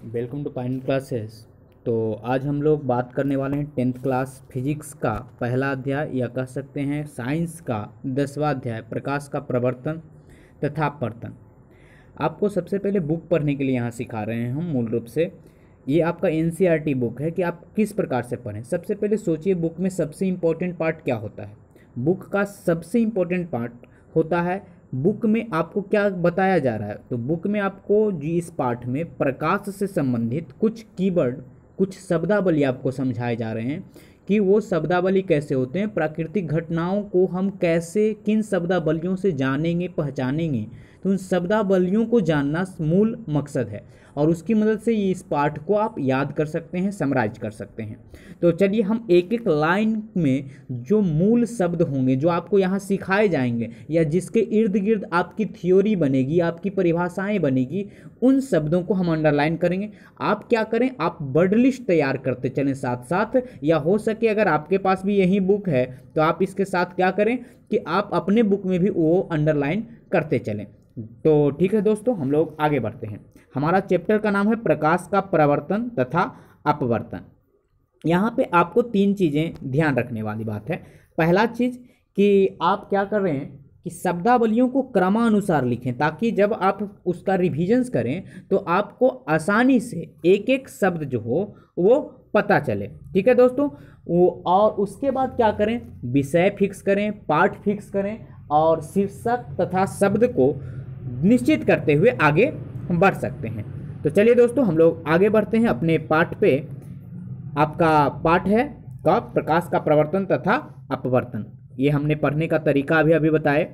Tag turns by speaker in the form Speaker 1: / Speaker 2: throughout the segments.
Speaker 1: Welcome to pine classes. तो आज हम लोग बात करने वाले हैं 10th क्लास फिजिक्स का पहला अध्याय या कह सकते हैं साइंस का 10वां अध्याय प्रकाश का प्रवर्तन तथा अपवर्तन। आपको सबसे पहले बुक पढ़ने के लिए यहाँ सिखा रहे हैं हम। मूल रूप से ये आपका एनसीईआरटी बुक है कि आप किस प्रकार से पढ़ें। सबसे पहले सोचिए बुक में सबसे इम्पोर्टेंट पार्ट क्या होता है। बुक का सबसे इम्पोर्टेंट पार्ट होता है बुक में आपको क्या बताया जा रहा है। तो बुक में आपको जी इस पाठ में प्रकाश से संबंधित कुछ कीवर्ड, कुछ शब्दावली आपको समझाए जा रहे हैं कि वो शब्दावली कैसे होते हैं, प्राकृतिक घटनाओं को हम कैसे किन शब्दावलियों से जानेंगे पहचानेंगे। तो उन शब्दावलियों को जानना मूल मकसद है और उसकी मदद से ये इस पाठ को आप याद कर सकते हैं, समराइज कर सकते हैं। तो चलिए हम एक एक लाइन में जो मूल शब्द होंगे जो आपको यहाँ सिखाए जाएंगे या जिसके इर्द गिर्द आपकी थ्योरी बनेगी, आपकी परिभाषाएं बनेगी, उन शब्दों को हम अंडरलाइन करेंगे। आप क्या करें, आप वर्ड लिस्ट तैयार करते चलें साथ साथ, या हो सके अगर आपके पास भी यही बुक है तो आप इसके साथ क्या करें कि आप अपने बुक में भी वो अंडरलाइन करते चलें। तो ठीक है दोस्तों, हम लोग आगे बढ़ते हैं। हमारा चैप्टर का नाम है प्रकाश का प्रवर्तन तथा अपवर्तन। यहाँ पे आपको तीन चीज़ें ध्यान रखने वाली बात है। पहला चीज़ कि आप क्या कर रहे हैं कि शब्दावलियों को क्रमानुसार लिखें ताकि जब आप उसका रिविजन्स करें तो आपको आसानी से एक एक शब्द जो हो वो पता चले। ठीक है दोस्तों, वो और उसके बाद क्या करें, विषय फिक्स करें, पाठ फिक्स करें और शीर्षक तथा शब्द को निश्चित करते हुए आगे बढ़ सकते हैं। तो चलिए दोस्तों हम लोग आगे बढ़ते हैं अपने पाठ पे। आपका पाठ है कब प्रकाश का प्रवर्तन तथा अपवर्तन। ये हमने पढ़ने का तरीका अभी बताए।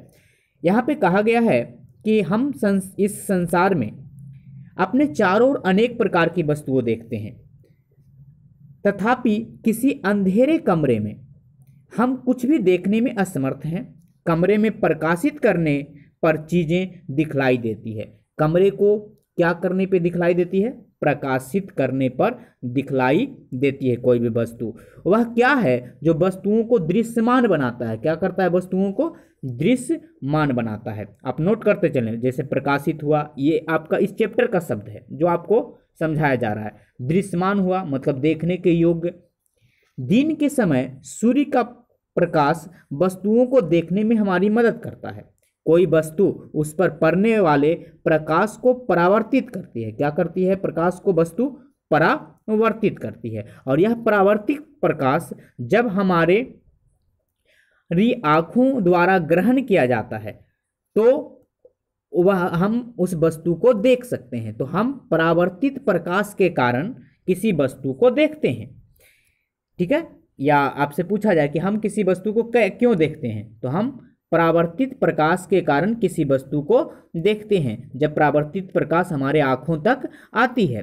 Speaker 1: यहाँ पे कहा गया है कि हम इस संसार में अपने चारों ओर अनेक प्रकार की वस्तुओं देखते हैं, तथापि किसी अंधेरे कमरे में हम कुछ भी देखने में असमर्थ हैं। कमरे में प्रकाशित करने पर चीजें दिखलाई देती है। कमरे को क्या करने पे दिखलाई देती है, प्रकाशित करने पर दिखलाई देती है कोई भी वस्तु। वह क्या है जो वस्तुओं को दृश्यमान बनाता है, क्या करता है, वस्तुओं को दृश्यमान बनाता है। आप नोट करते चलें, जैसे प्रकाशित हुआ, ये आपका इस चैप्टर का शब्द है जो आपको समझाया जा रहा है। दृश्यमान हुआ मतलब देखने के योग्य। दिन के समय सूर्य का प्रकाश वस्तुओं को देखने में हमारी मदद करता है। कोई वस्तु उस पर पड़ने वाले प्रकाश को परावर्तित करती है। क्या करती है, प्रकाश को वस्तु परावर्तित करती है। और यह परावर्तित प्रकाश जब हमारे आंखों द्वारा ग्रहण किया जाता है तो वह हम उस वस्तु को देख सकते हैं। तो हम परावर्तित प्रकाश के कारण किसी वस्तु को देखते हैं। ठीक है, या आपसे पूछा जाए कि हम किसी वस्तु को क्यों देखते हैं, तो हम परावर्तित प्रकाश के कारण किसी वस्तु को देखते हैं। जब परावर्तित प्रकाश हमारे आंखों तक आती है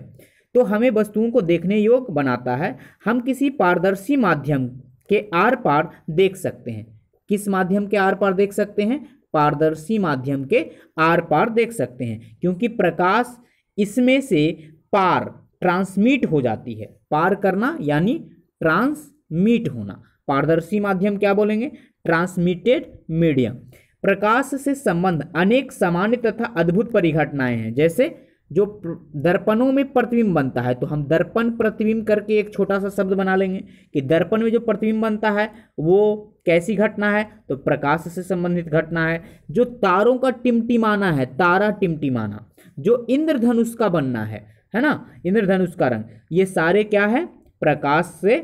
Speaker 1: तो हमें वस्तुओं को देखने योग्य बनाता है। हम किसी पारदर्शी माध्यम के आर पार देख सकते हैं। किस माध्यम के आर पार देख सकते हैं, पारदर्शी माध्यम के आर पार देख सकते हैं, क्योंकि प्रकाश इसमें से पार ट्रांसमिट हो जाती है। पार करना यानी ट्रांसमिट होना। पारदर्शी माध्यम क्या बोलेंगे, ट्रांसमिटेड मीडियम। प्रकाश से संबंध अनेक सामान्य तथा अद्भुत परिघटनाएं हैं। जैसे जो दर्पणों में प्रतिबिंब बनता है, तो हम दर्पण प्रतिबिंब करके एक छोटा सा शब्द बना लेंगे कि दर्पण में जो प्रतिबिंब बनता है वो कैसी घटना है, तो प्रकाश से संबंधित घटना है। जो तारों का टिमटिमाना है, तारा टिमटिमाना, जो इंद्रधनुष का बनना है ना, इंद्रधनुष का रंग, ये सारे क्या है, प्रकाश से।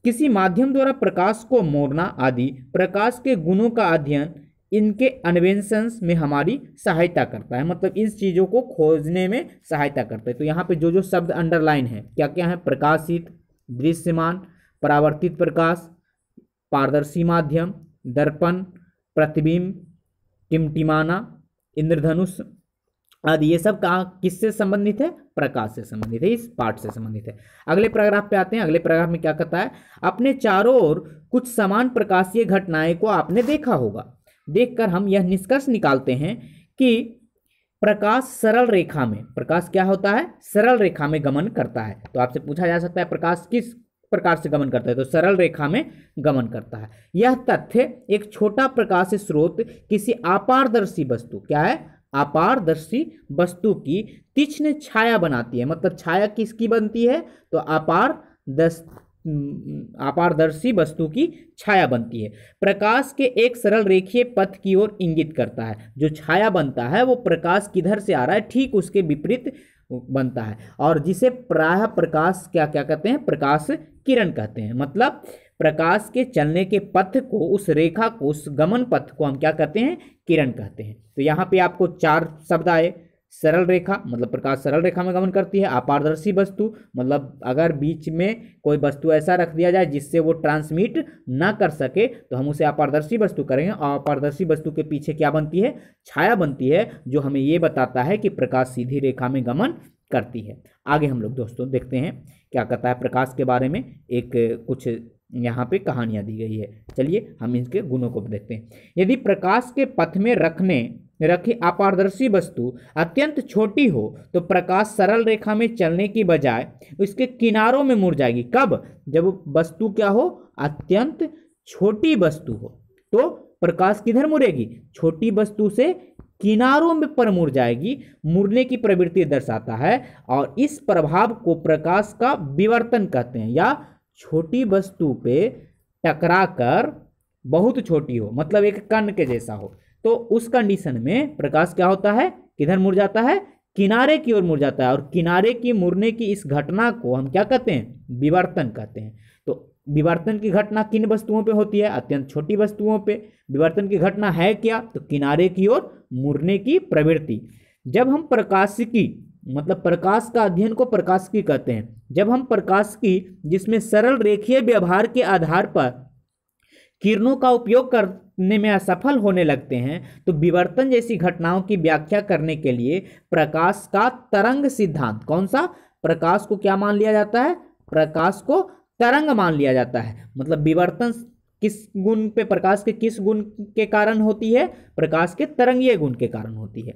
Speaker 1: किसी माध्यम द्वारा प्रकाश को मोड़ना आदि प्रकाश के गुणों का अध्ययन इनके अन्वेषण में हमारी सहायता करता है, मतलब इन चीज़ों को खोजने में सहायता करता है। तो यहाँ पे जो जो शब्द अंडरलाइन है क्या क्या है, प्रकाशित, दृश्यमान, परावर्तित प्रकाश, पारदर्शी माध्यम, दर्पण, प्रतिबिंब, टिमटिमाना, इंद्रधनुष आदि, ये सब कहाँ किससे संबंधित है, प्रकाश से संबंधित है, इस पाठ से संबंधित है। अगले पैराग्राफ पे आते हैं। अगले पैराग्राफ में क्या कहता है, अपने चारों ओर कुछ समान प्रकाशीय घटनाएं को आपने देखा होगा। देखकर हम यह निष्कर्ष निकालते हैं कि प्रकाश सरल रेखा में, प्रकाश क्या होता है, सरल रेखा में गमन करता है। तो आपसे पूछा जा सकता है प्रकाश किस प्रकार से गमन करता है, तो सरल रेखा में गमन करता है। यह तथ्य एक छोटा प्रकाश स्रोत किसी अपारदर्शी वस्तु, क्या है, अपारदर्शी वस्तु की तीक्ष्ण छाया बनाती है। मतलब छाया किसकी बनती है? तो अपारदर्शी वस्तु की छाया बनती है। प्रकाश के एक सरल रेखीय पथ की ओर इंगित करता है। जो छाया बनता है वो प्रकाश किधर से आ रहा है, ठीक उसके विपरीत बनता है, और जिसे प्रायः प्रकाश क्या क्या कहते हैं? प्रकाश किरण कहते हैं। मतलब प्रकाश के चलने के पथ को, उस रेखा को, उस गमन पथ को हम क्या कहते हैं? किरण कहते हैं। तो यहाँ पे आपको 4 शब्द आए। सरल रेखा मतलब प्रकाश सरल रेखा में गमन करती है। अपारदर्शी वस्तु मतलब अगर बीच में कोई वस्तु ऐसा रख दिया जाए जिससे वो ट्रांसमिट ना कर सके तो हम उसे अपारदर्शी वस्तु करेंगे। और अपारदर्शी वस्तु के पीछे क्या बनती है? छाया बनती है, जो हमें ये बताता है कि प्रकाश सीधी रेखा में गमन करती है। आगे हम लोग दोस्तों देखते हैं क्या कहता है प्रकाश के बारे में। एक कुछ यहाँ पे कहानियाँ दी गई है। चलिए हम इसके गुणों को देखते हैं। यदि प्रकाश के पथ में रखी अपारदर्शी वस्तु अत्यंत छोटी हो तो प्रकाश सरल रेखा में चलने की बजाय उसके किनारों में मुड़ जाएगी। कब? जब वस्तु क्या हो? अत्यंत छोटी वस्तु हो तो प्रकाश किधर मुड़ेगी? छोटी वस्तु से किनारों में पर मुड़ जाएगी। मुड़ने की प्रवृत्ति दर्शाता है, और इस प्रभाव को प्रकाश का विवर्तन कहते हैं। या छोटी वस्तु पे टकराकर बहुत छोटी हो, मतलब एक कण के जैसा हो, तो उस कंडीशन में प्रकाश क्या होता है? किधर मुड़ जाता है? किनारे की ओर मुड़ जाता है। और किनारे की मुड़ने की इस घटना को हम क्या कहते हैं? विवर्तन कहते हैं। तो विवर्तन की घटना किन वस्तुओं पे होती है? अत्यंत छोटी वस्तुओं पे। विवर्तन की घटना है क्या? तो किनारे की ओर मुड़ने की प्रवृत्ति। जब हम प्रकाशिकी मतलब प्रकाश का अध्ययन को प्रकाशिकी कहते हैं। जब हम प्रकाशिकी जिसमें सरल रेखीय व्यवहार के आधार पर किरणों का उपयोग करने में असफल होने लगते हैं तो विवर्तन जैसी घटनाओं की व्याख्या करने के लिए प्रकाश का तरंग सिद्धांत, कौन सा? प्रकाश को क्या मान लिया जाता है? प्रकाश को तरंग मान लिया जाता है। मतलब विवर्तन किस गुण पे, प्रकाश के किस गुण के कारण होती है? प्रकाश के तरंगीय गुण के कारण होती है,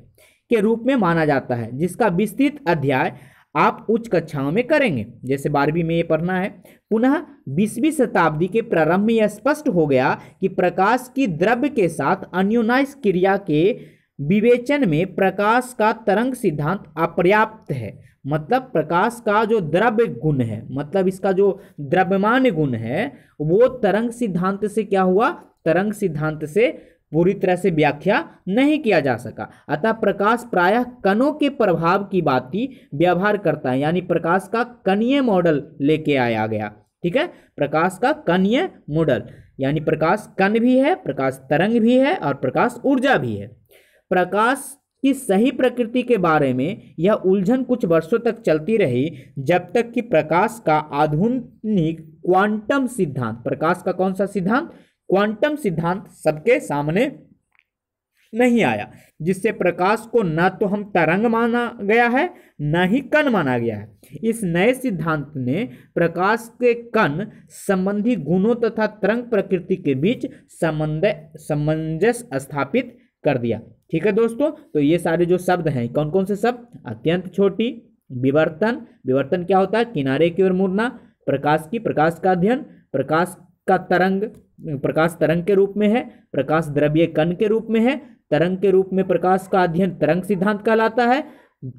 Speaker 1: के रूप में माना जाता है, जिसका विस्तृत अध्याय आप उच्च कक्षाओं में करेंगे। जैसे 12वीं में ये पढ़ना है। पुनः 20वीं शताब्दी के प्रारंभ में यह स्पष्ट हो गया कि प्रकाश की द्रव्य के साथ अन्योन्यास क्रिया के विवेचन में प्रकाश का तरंग सिद्धांत अपर्याप्त है। मतलब प्रकाश का जो द्रव्य गुण है, मतलब इसका जो द्रव्यमान गुण है, वो तरंग सिद्धांत से क्या हुआ? तरंग सिद्धांत से पूरी तरह से व्याख्या नहीं किया जा सका। अतः प्रकाश प्रायः कणों के प्रभाव की भांति व्यवहार करता है। यानी प्रकाश का कणीय मॉडल लेके आया गया। ठीक है, प्रकाश का कणीय मॉडल, यानी प्रकाश कण भी है, प्रकाश तरंग भी है और प्रकाश ऊर्जा भी है। प्रकाश की सही प्रकृति के बारे में यह उलझन कुछ वर्षों तक चलती रही, जब तक कि प्रकाश का आधुनिक क्वांटम सिद्धांत, प्रकाश का कौन सा सिद्धांत? क्वांटम सिद्धांत सबके सामने नहीं आया, जिससे प्रकाश को न तो हम तरंग माना गया है न ही कण माना गया है। इस नए सिद्धांत ने प्रकाश के कण संबंधी गुणों तथा तरंग प्रकृति के बीच सामंजस्य स्थापित कर दिया। ठीक है दोस्तों, तो ये सारे जो शब्द हैं, कौन कौन से शब्द? अत्यंत छोटी, विवर्तन, विवर्तन क्या होता है? किनारे की ओर मुड़ना, प्रकाश की, प्रकाश का अध्ययन, प्रकाश का तरंग, प्रकाश तरंग के रूप में है, प्रकाश द्रव्य कण के रूप में है, तरंग के रूप में प्रकाश का अध्ययन तरंग सिद्धांत कहलाता है,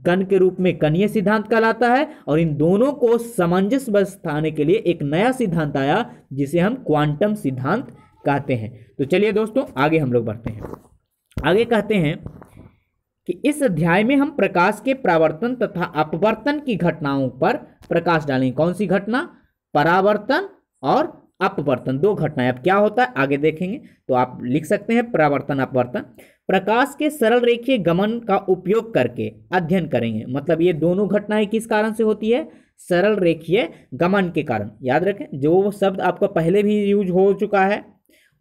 Speaker 1: कण के रूप में कणीय सिद्धांत कहलाता है, और इन दोनों को सामंजस्य बैठाने के लिए एक नया सिद्धांत आया जिसे हम क्वांटम सिद्धांत कहते हैं। तो चलिए दोस्तों आगे हम लोग बढ़ते हैं। आगे कहते हैं कि इस अध्याय में हम प्रकाश के परावर्तन तथा अपवर्तन की घटनाओं पर प्रकाश डालेंगे। कौन सी घटना? परावर्तन और अपवर्तन, दो घटनाएं। अब क्या होता है आगे देखेंगे, तो आप लिख सकते हैं परावर्तन अपवर्तन। प्रकाश के सरल रेखीय गमन का उपयोग करके अध्ययन करेंगे। मतलब ये दोनों घटनाएं किस कारण से होती है? सरल रेखीय गमन के कारण। याद रखें, जो शब्द आपका पहले भी यूज हो चुका है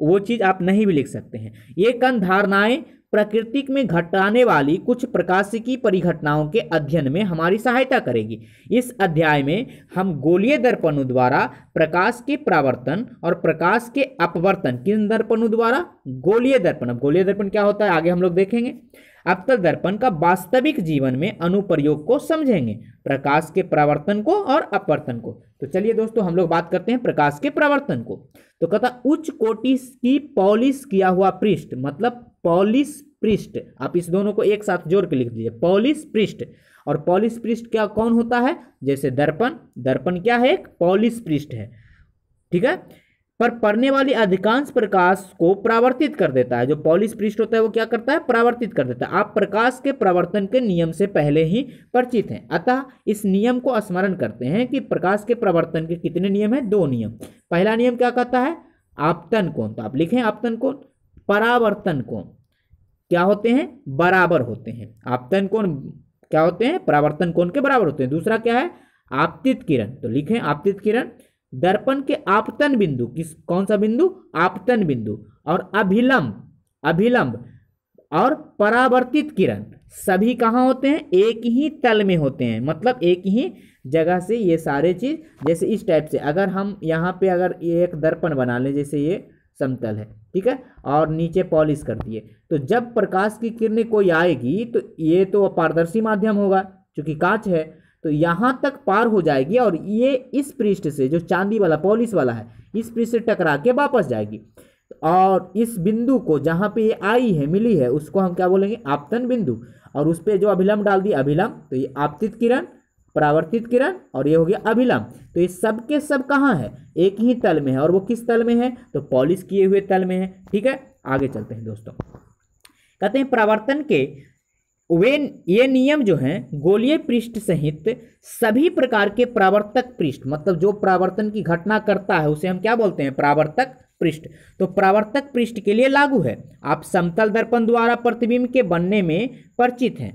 Speaker 1: वो चीज आप नहीं भी लिख सकते हैं। ये कण धारणाएं प्रकृति में घटाने वाली कुछ प्रकाशिकी परिघटनाओं के अध्ययन में हमारी सहायता करेगी। इस अध्याय में हम गोलीय दर्पणों द्वारा प्रकाश के परावर्तन और प्रकाश के अपवर्तन, किन दर्पणों द्वारा? गोलीय दर्पण। अब गोलीय दर्पण क्या होता है आगे हम लोग देखेंगे। अवतल दर्पण का वास्तविक जीवन में अनुप्रयोग को समझेंगे, प्रकाश के परावर्तन को और अपवर्तन को। तो चलिए दोस्तों हम लोग बात करते हैं प्रकाश के परावर्तन को। तो कहता उच्च कोटि की पॉलिश किया हुआ पृष्ठ, मतलब पॉलिश पृष्ठ, आप इस दोनों को एक साथ जोड़ के लिख दीजिए, पॉलिश पृष्ठ। और पॉलिश पृष्ठ क्या कौन होता है, जैसे दर्पण, दर्पण क्या है, एक पॉलिश पृष्ठ है, ठीक है, पर पड़ने वाली अधिकांश प्रकाश को परावर्तित कर देता है। जो पॉलिश पृष्ठ होता है वो क्या करता है, परावर्तित कर देता है। आप प्रकाश के परावर्तन के नियम से पहले ही परिचित हैं, अतः इस नियम को स्मरण करते हैं कि प्रकाश के परावर्तन के कितने नियम हैं, 2 नियम। पहला नियम क्या कहता है, आपतन कोण, तो आप लिखें आपतन कोण। परावर्तन कोण क्या होते हैं, बराबर होते हैं। आपतन कोण क्या होते हैं, परावर्तन कोण के बराबर होते हैं। दूसरा क्या है, आपतित किरण, तो लिखें आपतित किरण। दर्पण के आपतन बिंदु, कौन सा बिंदु, आपतन बिंदु, और अभिलंब, अभिलंब और परावर्तित किरण सभी कहाँ होते हैं, एक ही तल में होते हैं। मतलब एक ही जगह से ये सारे चीज, जैसे इस टाइप से अगर हम यहाँ पे अगर एक दर्पण बना लें, जैसे ये समतल है, ठीक है, और नीचे पॉलिश कर दिए, तो जब प्रकाश की किरणें कोई आएगी तो ये तो पारदर्शी माध्यम होगा, क्योंकि कांच है, तो यहाँ तक पार हो जाएगी और ये इस पृष्ठ से, जो चांदी वाला पॉलिश वाला है, इस पृष्ठ से टकरा के वापस जाएगी। और इस बिंदु को जहाँ पे ये आई है, मिली है, उसको हम क्या बोलेंगे, आपतन बिंदु। और उस पर जो अभिलंब डाल दिया, अभिलंब, तो ये आपतित किरण, परावर्तित किरण, और ये हो गया अभिलंब। तो ये सब के सब कहाँ है, एक ही तल में है, और वो किस तल में है, तो पॉलिश किए हुए तल में है, ठीक है। आगे चलते हैं दोस्तों, कहते हैं परावर्तन के ये नियम जो हैं गोलीय पृष्ठ सहित सभी प्रकार के परावर्तक पृष्ठ, मतलब जो परावर्तन की घटना करता है उसे हम क्या बोलते हैं, परावर्तक पृष्ठ। तो परावर्तक पृष्ठ के लिए लागू है। आप समतल दर्पण द्वारा प्रतिबिंब के बनने में परिचित हैं,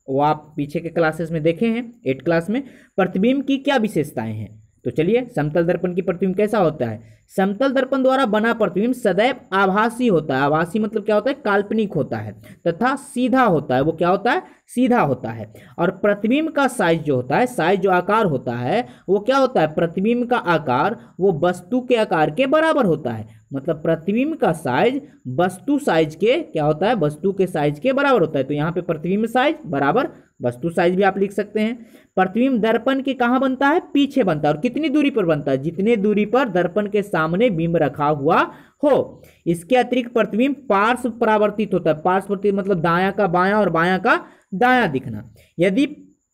Speaker 1: वो आप पीछे के क्लासेस में देखे हैं, 8 क्लास में। प्रतिबिंब की क्या विशेषताएं हैं, तो चलिए, समतल दर्पण की प्रतिबिंब कैसा होता है। समतल दर्पण द्वारा बना प्रतिबिंब सदैव आभासी होता है। आभासी मतलब क्या होता है, काल्पनिक होता है, तथा सीधा होता है। वो क्या होता है, सीधा होता है। और प्रतिबिंब का साइज जो होता है, साइज जो आकार होता है, वो क्या होता है, प्रतिबिंब का आकार वो वस्तु के आकार के बराबर होता है। मतलब प्रतिबिंब का साइज वस्तु साइज के क्या होता है, वस्तु के साइज के बराबर होता है। तो यहाँ पे प्रतिबिंब साइज बराबर वस्तु साइज भी आप लिख सकते हैं। प्रतिबिंब दर्पण के कहाँ बनता है, पीछे बनता है। और कितनी दूरी पर बनता है, जितने दूरी पर दर्पण के सामने बिंब रखा हुआ हो। इसके अतिरिक्त प्रतिबिंब पार्श्व परावर्तित होता है। पार्श्व परावर्तित मतलब दायां का बायां और बायां का दायां दिखना। यदि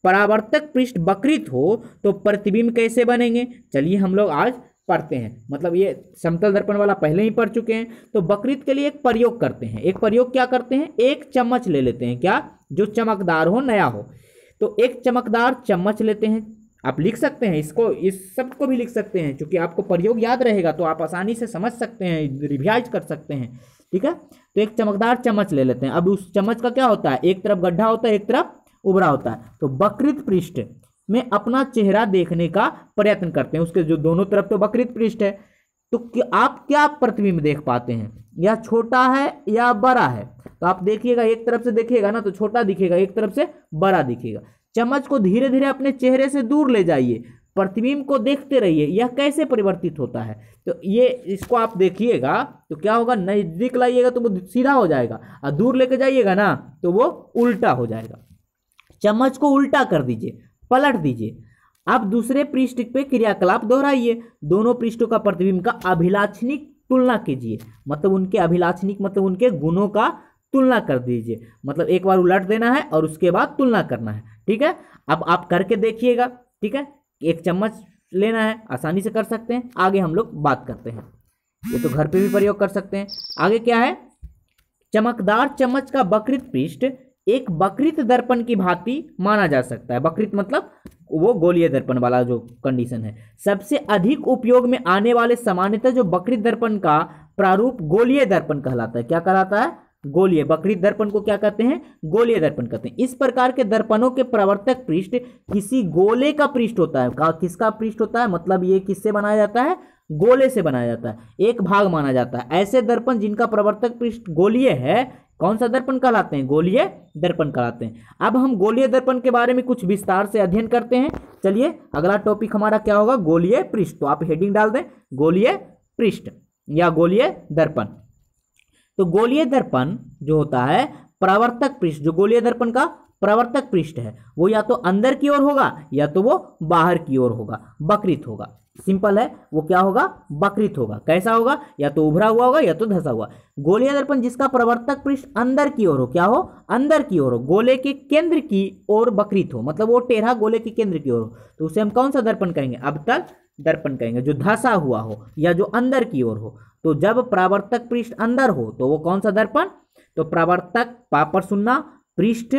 Speaker 1: परावर्तक पृष्ठ वक्रित हो तो प्रतिबिंब कैसे बनेंगे, चलिए हम लोग आज पढ़ते हैं। मतलब ये समतल दर्पण वाला पहले ही पढ़ चुके हैं। तो वक्रित के लिए एक प्रयोग करते हैं। एक प्रयोग क्या करते हैं, एक चम्मच ले लेते हैं, क्या, जो चमकदार हो, नया हो। तो एक चमकदार चम्मच लेते हैं। आप लिख सकते हैं इसको, इस सब को भी लिख सकते हैं, क्योंकि आपको प्रयोग याद रहेगा तो आप आसानी से समझ सकते हैं, रिवाइज कर सकते हैं, ठीक है। तो एक चमकदार चम्मच ले लेते हैं। अब उस चम्मच का क्या होता है, एक तरफ गड्ढा होता है, एक तरफ उभरा होता है। तो वक्रित पृष्ठ में अपना चेहरा देखने का प्रयत्न करते हैं। उसके जो दोनों तरफ तो वक्रित पृष्ठ है, तो आप क्या प्रतिबिंब देख पाते हैं, या छोटा है या बड़ा है। तो आप देखिएगा, एक तरफ से देखिएगा ना तो छोटा दिखेगा, एक तरफ से बड़ा दिखेगा। चम्मच को धीरे धीरे अपने चेहरे से दूर ले जाइए, प्रतिबिंब को देखते रहिए, यह कैसे परिवर्तित होता है। तो ये इसको आप देखिएगा तो क्या होगा, नजदीक लाइएगा तो वो सीधा हो जाएगा, और दूर लेके जाइएगा ना तो वो उल्टा हो जाएगा। चम्मच को उल्टा कर दीजिए, पलट दीजिए। अब दूसरे पृष्ठ पे क्रियाकलाप दोहराइए। दोनों पृष्ठों का प्रतिबिंब का अभिलाक्षणिक तुलना कीजिए। मतलब उनके अभिलाक्षणिक मतलब उनके गुणों का तुलना कर दीजिए। मतलब एक बार उलट देना है और उसके बाद तुलना करना है, ठीक है। अब आप करके देखिएगा, ठीक है। एक चम्मच लेना है, आसानी से कर सकते हैं। आगे हम लोग बात करते हैं, ये तो घर पे भी प्रयोग कर सकते हैं। आगे क्या है, चमकदार चम्मच का वक्रित पृष्ठ एक वक्रित दर्पण की भांति माना जा सकता है। वक्रित मतलब वो गोलीय दर्पण वाला जो कंडीशन है। सबसे अधिक उपयोग में आने वाले सामान्यतः जो वक्रित दर्पण का प्रारूप गोलीय दर्पण कहलाता है। क्या कहलाता है, गोलीय। वक्रित दर्पण को क्या कहते हैं, गोलीय दर्पण कहते हैं। इस प्रकार के दर्पणों के प्रवर्तक पृष्ठ किसी गोले का पृष्ठ होता है। किसका पृष्ठ होता है, मतलब ये किससे बनाया जाता है, गोले से बनाया जाता है, एक भाग माना जाता है। ऐसे दर्पण जिनका प्रवर्तक पृष्ठ गोलीय है, कौन सा दर्पण कहलाते हैं, गोलीय दर्पण कहलाते हैं। अब हम गोलीय दर्पण के बारे में कुछ विस्तार से अध्ययन करते हैं। चलिए अगला टॉपिक हमारा क्या होगा, गोलीय पृष्ठ। तो आप हेडिंग डाल दें, गोलीय पृष्ठ या गोलीय दर्पण। तो गोलीय दर्पण जो होता है, परावर्तक पृष्ठ, जो गोलीय दर्पण का प्रवर्तक पृष्ठ है वो या तो अंदर की ओर होगा या तो वो बाहर की ओर होगा, वक्रित होगा। सिंपल है, वो क्या होगा, वक्रित होगा। कैसा होगा, या तो उभरा हुआ होगा या तो धंसा हुआ। गोलीय दर्पण जिसका प्रवर्तक पृष्ठ अंदर की ओर हो, क्या हो, अंदर की ओर हो, गोले के केंद्र की ओर वक्रित हो, मतलब वो टेढ़ा गोले के केंद्र की ओर हो, तो उसे हम कौन सा दर्पण कहेंगे, अवतल दर्पण कहेंगे। जो धंसा हुआ हो या जो अंदर की ओर हो, तो जब प्रवर्तक पृष्ठ अंदर हो तो वो कौन सा दर्पण, तो प्रवर्तक पा पर सुनना, पृष्ठ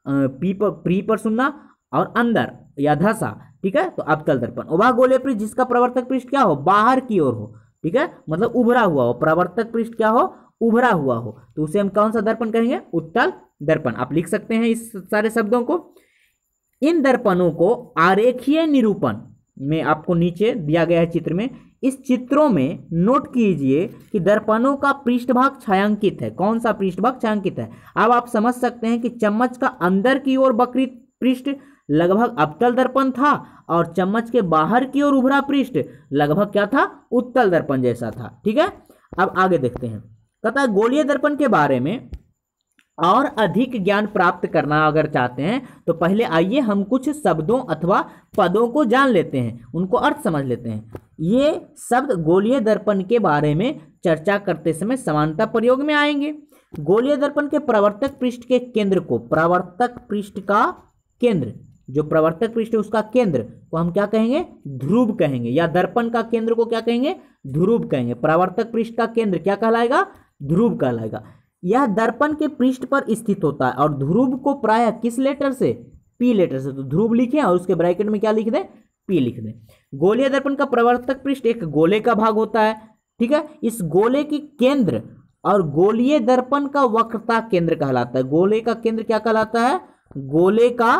Speaker 1: प्री पर सुनना और अंदर या धसा, ठीक है, तो अवतल दर्पण। वह गोलीय पृष्ठ जिसका प्रवर्तक पृष्ठ क्या हो, बाहर की ओर हो, ठीक है, मतलब उभरा हुआ हो, प्रवर्तक पृष्ठ क्या हो, उभरा हुआ हो, तो उसे हम कौन सा दर्पण कहेंगे, उत्तल दर्पण। आप लिख सकते हैं इस सारे शब्दों को। इन दर्पणों को आरेखीय निरूपण में आपको नीचे दिया गया है चित्र में, इस चित्रों में नोट कीजिए कि दर्पणों का पृष्ठभाग छायांकित है। कौन सा पृष्ठभाग छायांकित है। अब आप समझ सकते हैं कि चम्मच का अंदर की ओर वक्रित पृष्ठ लगभग अवतल दर्पण था और चम्मच के बाहर की ओर उभरा पृष्ठ लगभग क्या था, उत्तल दर्पण जैसा था, ठीक है। अब आगे देखते हैं, कहता है गोलीय दर्पण के बारे में और अधिक ज्ञान प्राप्त करना अगर चाहते हैं तो पहले आइए हम कुछ शब्दों अथवा पदों को जान लेते हैं, उनको अर्थ समझ लेते हैं। ये शब्द गोलीय दर्पण के बारे में चर्चा करते समय समानता प्रयोग में आएंगे। गोलीय दर्पण के प्रवर्तक पृष्ठ के केंद्र को, प्रवर्तक पृष्ठ का केंद्र, जो प्रवर्तक पृष्ठ है उसका केंद्र को हम क्या कहेंगे, ध्रुव कहेंगे, या दर्पण का केंद्र को क्या कहेंगे, ध्रुव कहेंगे। प्रवर्तक पृष्ठ का केंद्र क्या कहलाएगा, ध्रुव कहलाएगा। यह दर्पण के पृष्ठ पर स्थित होता है और ध्रुव को प्रायः किस लेटर से, पी लेटर से, तो ध्रुव लिखें और उसके ब्रैकेट में क्या लिख दें, पी लिख दें। गोलीय दर्पण का प्रवर्तक पृष्ठ एक गोले का भाग होता है, ठीक है। इस गोले की केंद्र और गोलीय दर्पण का वक्रता केंद्र कहलाता है। गोले का केंद्र क्या कहलाता है, गोले का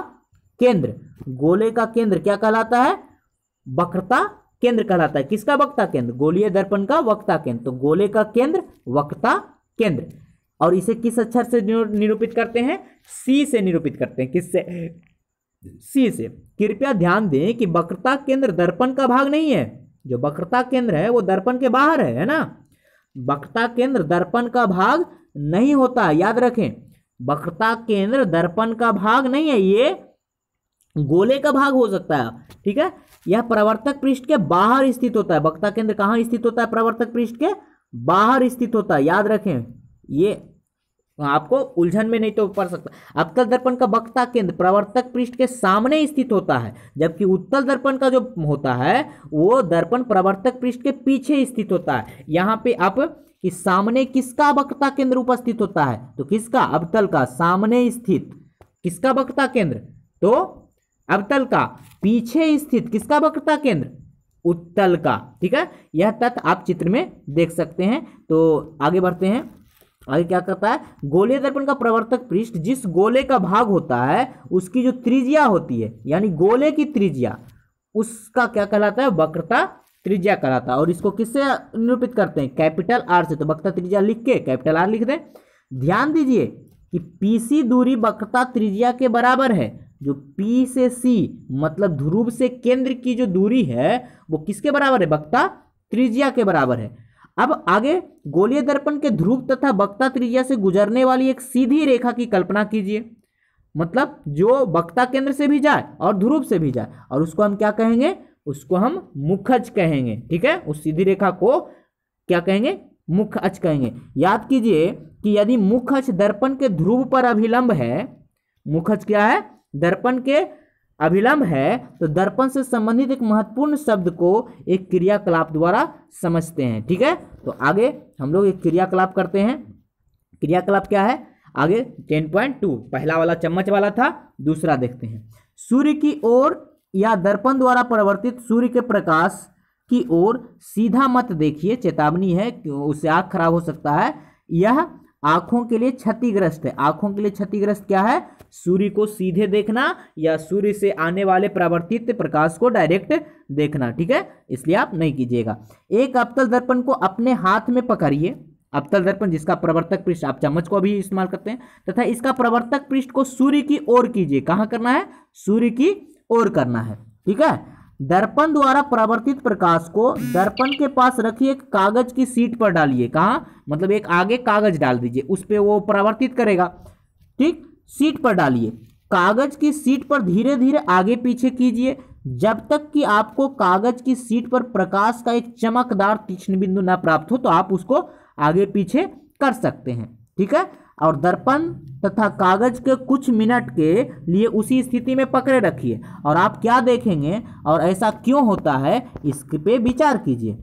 Speaker 1: केंद्र, गोले का केंद्र क्या कहलाता है, वक्रता केंद्र कहलाता है। किसका वक्रता केंद्र, गोलीय दर्पण का वक्रता केंद्र, तो गोले का केंद्र वक्रता केंद्र। और इसे किस अक्षर से निरूपित करते हैं, सी से निरूपित करते हैं। किससे, सी से। कृपया ध्यान दें कि वक्रता केंद्र दर्पण का भाग नहीं है, जो वक्रता केंद्र है वो दर्पण के बाहर है ना। वक्रता केंद्र दर्पण का भाग नहीं होता, याद रखें, वक्रता केंद्र दर्पण का भाग नहीं है, ये गोले का भाग हो सकता है, ठीक है। यह प्रवर्तक पृष्ठ के बाहर स्थित होता है। वक्रता केंद्र कहाँ स्थित होता है, प्रवर्तक पृष्ठ के बाहर स्थित होता है, याद रखें, ये आपको उलझन में नहीं तो पड़ सकता। अवतल दर्पण का वक्रता केंद्र प्रवर्तक पृष्ठ के सामने स्थित होता है, जबकि उत्तल दर्पण का जो होता है वो दर्पण प्रवर्तक पृष्ठ के पीछे स्थित होता है। यहाँ पे आप इस सामने किसका वक्रता केंद्र उपस्थित होता है, तो किसका, अवतल का। सामने स्थित किसका वक्रता केंद्र, तो अवतल का। पीछे स्थित किसका वक्रता केंद्र, उत्तल का, ठीक है। यह तथ्य आप चित्र में देख सकते हैं। तो आगे बढ़ते हैं, आगे क्या करता है, गोलीय दर्पण का प्रवर्तक पृष्ठ जिस गोले का भाग होता है उसकी जो त्रिज्या होती है, यानी गोले की त्रिज्या, उसका क्या कहलाता है, वक्रता त्रिज्या कहलाता है। और इसको किससे निरूपित करते हैं, कैपिटल आर से। तो वक्रता त्रिज्या लिख के कैपिटल आर लिख दें। ध्यान दीजिए कि पीसी दूरी वक्रता त्रिज्या के बराबर है। जो पी से सी मतलब ध्रुव से केंद्र की जो दूरी है वो किसके बराबर है, वक्रता त्रिज्या के बराबर है। अब आगे गोलीय दर्पण के ध्रुव तथा वक्रता त्रिज्या से गुजरने वाली एक सीधी रेखा की कल्पना कीजिए, मतलब जो वक्रता केंद्र से भी जाए और ध्रुव से भी जाए, और उसको हम क्या कहेंगे, उसको हम मुख्य अक्ष कहेंगे, ठीक है। उस सीधी रेखा को क्या कहेंगे, मुख्य अक्ष कहेंगे। याद कीजिए कि यदि मुख्य अक्ष दर्पण के ध्रुव पर अभिलंब है, मुख्य अक्ष क्या है, दर्पण के अभिलंब है, तो दर्पण से संबंधित एक महत्वपूर्ण शब्द को एक क्रियाकलाप द्वारा समझते हैं, ठीक है। तो आगे हम लोग एक क्रियाकलाप करते हैं। क्रियाकलाप क्या है, आगे 10.2 पहला वाला चम्मच वाला था, दूसरा देखते हैं। सूर्य की ओर या दर्पण द्वारा परिवर्तित सूर्य के प्रकाश की ओर सीधा मत देखिए, चेतावनी है, उससे आँख खराब हो सकता है। यह आंखों के लिए क्षतिग्रस्त है। आंखों के लिए क्षतिग्रस्त क्या है, सूर्य को सीधे देखना या सूर्य से आने वाले परावर्तित प्रकाश को डायरेक्ट देखना, ठीक है, इसलिए आप नहीं कीजिएगा। एक अवतल दर्पण को अपने हाथ में पकड़िए, अवतल दर्पण जिसका प्रवर्तक पृष्ठ, आप चम्मच को भी इस्तेमाल करते हैं, तथा इसका प्रवर्तक पृष्ठ को सूर्य की ओर कीजिए। कहाँ करना है, सूर्य की ओर करना है, ठीक है। दर्पण द्वारा परावर्तित प्रकाश को दर्पण के पास रखी एक कागज की शीट पर डालिए। कहाँ, मतलब एक आगे कागज डाल दीजिए, उस पे वो परावर्तित करेगा, ठीक, शीट पर डालिए। कागज की शीट पर धीरे धीरे आगे पीछे कीजिए जब तक कि आपको कागज की शीट पर प्रकाश का एक चमकदार तीक्ष्ण बिंदु न प्राप्त हो, तो आप उसको आगे पीछे कर सकते हैं। ठीक है, और दर्पण तथा कागज के कुछ मिनट के लिए उसी स्थिति में पकड़े रखिए और आप क्या देखेंगे और ऐसा क्यों होता है इस पे विचार कीजिए।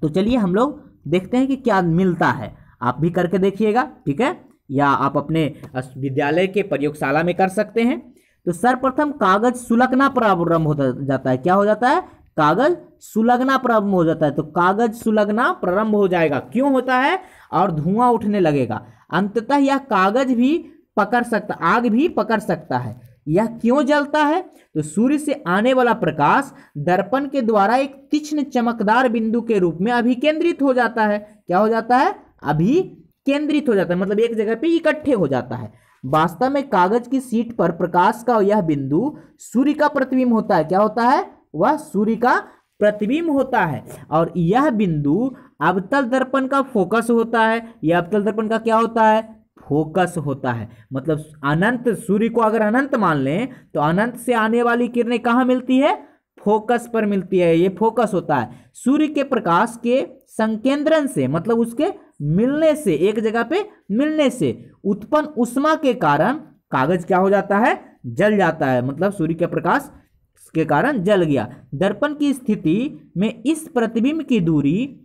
Speaker 1: तो चलिए हम लोग देखते हैं कि क्या मिलता है। आप भी करके देखिएगा, ठीक है, या आप अपने विद्यालय के प्रयोगशाला में कर सकते हैं। तो सर्वप्रथम कागज सुलगना प्रारंभ हो जाता है। क्या हो जाता है? कागज सुलगना प्रारंभ हो जाता है। तो कागज सुलगना प्रारंभ हो जाएगा, क्यों होता है? और धुआं उठने लगेगा। अंततः यह कागज भी पकड़ सकता, आग भी पकड़ सकता है। यह क्यों जलता है? तो सूर्य से आने वाला प्रकाश दर्पण के द्वारा एक तीक्ष्ण चमकदार बिंदु के रूप में अभिकेंद्रित हो जाता है। क्या हो जाता है? अभिकेंद्रित हो जाता है, मतलब एक जगह पे इकट्ठे हो जाता है। वास्तव में कागज की शीट पर प्रकाश का यह बिंदु सूर्य का प्रतिबिंब होता है। क्या होता है? वह सूर्य का प्रतिबिंब होता है और यह बिंदु अवतल दर्पण का फोकस होता है। यह अवतल दर्पण का क्या होता है? फोकस होता है। मतलब अनंत, सूर्य को अगर अनंत मान लें तो अनंत से आने वाली किरणें कहाँ मिलती है? फोकस पर मिलती है। ये फोकस होता है। सूर्य के प्रकाश के संकेंद्रण से, मतलब उसके मिलने से, एक जगह पे मिलने से उत्पन्न ऊष्मा के कारण कागज क्या हो जाता है? जल जाता है। मतलब सूर्य के प्रकाश के कारण जल गया। दर्पण की स्थिति में इस प्रतिबिंब की दूरी,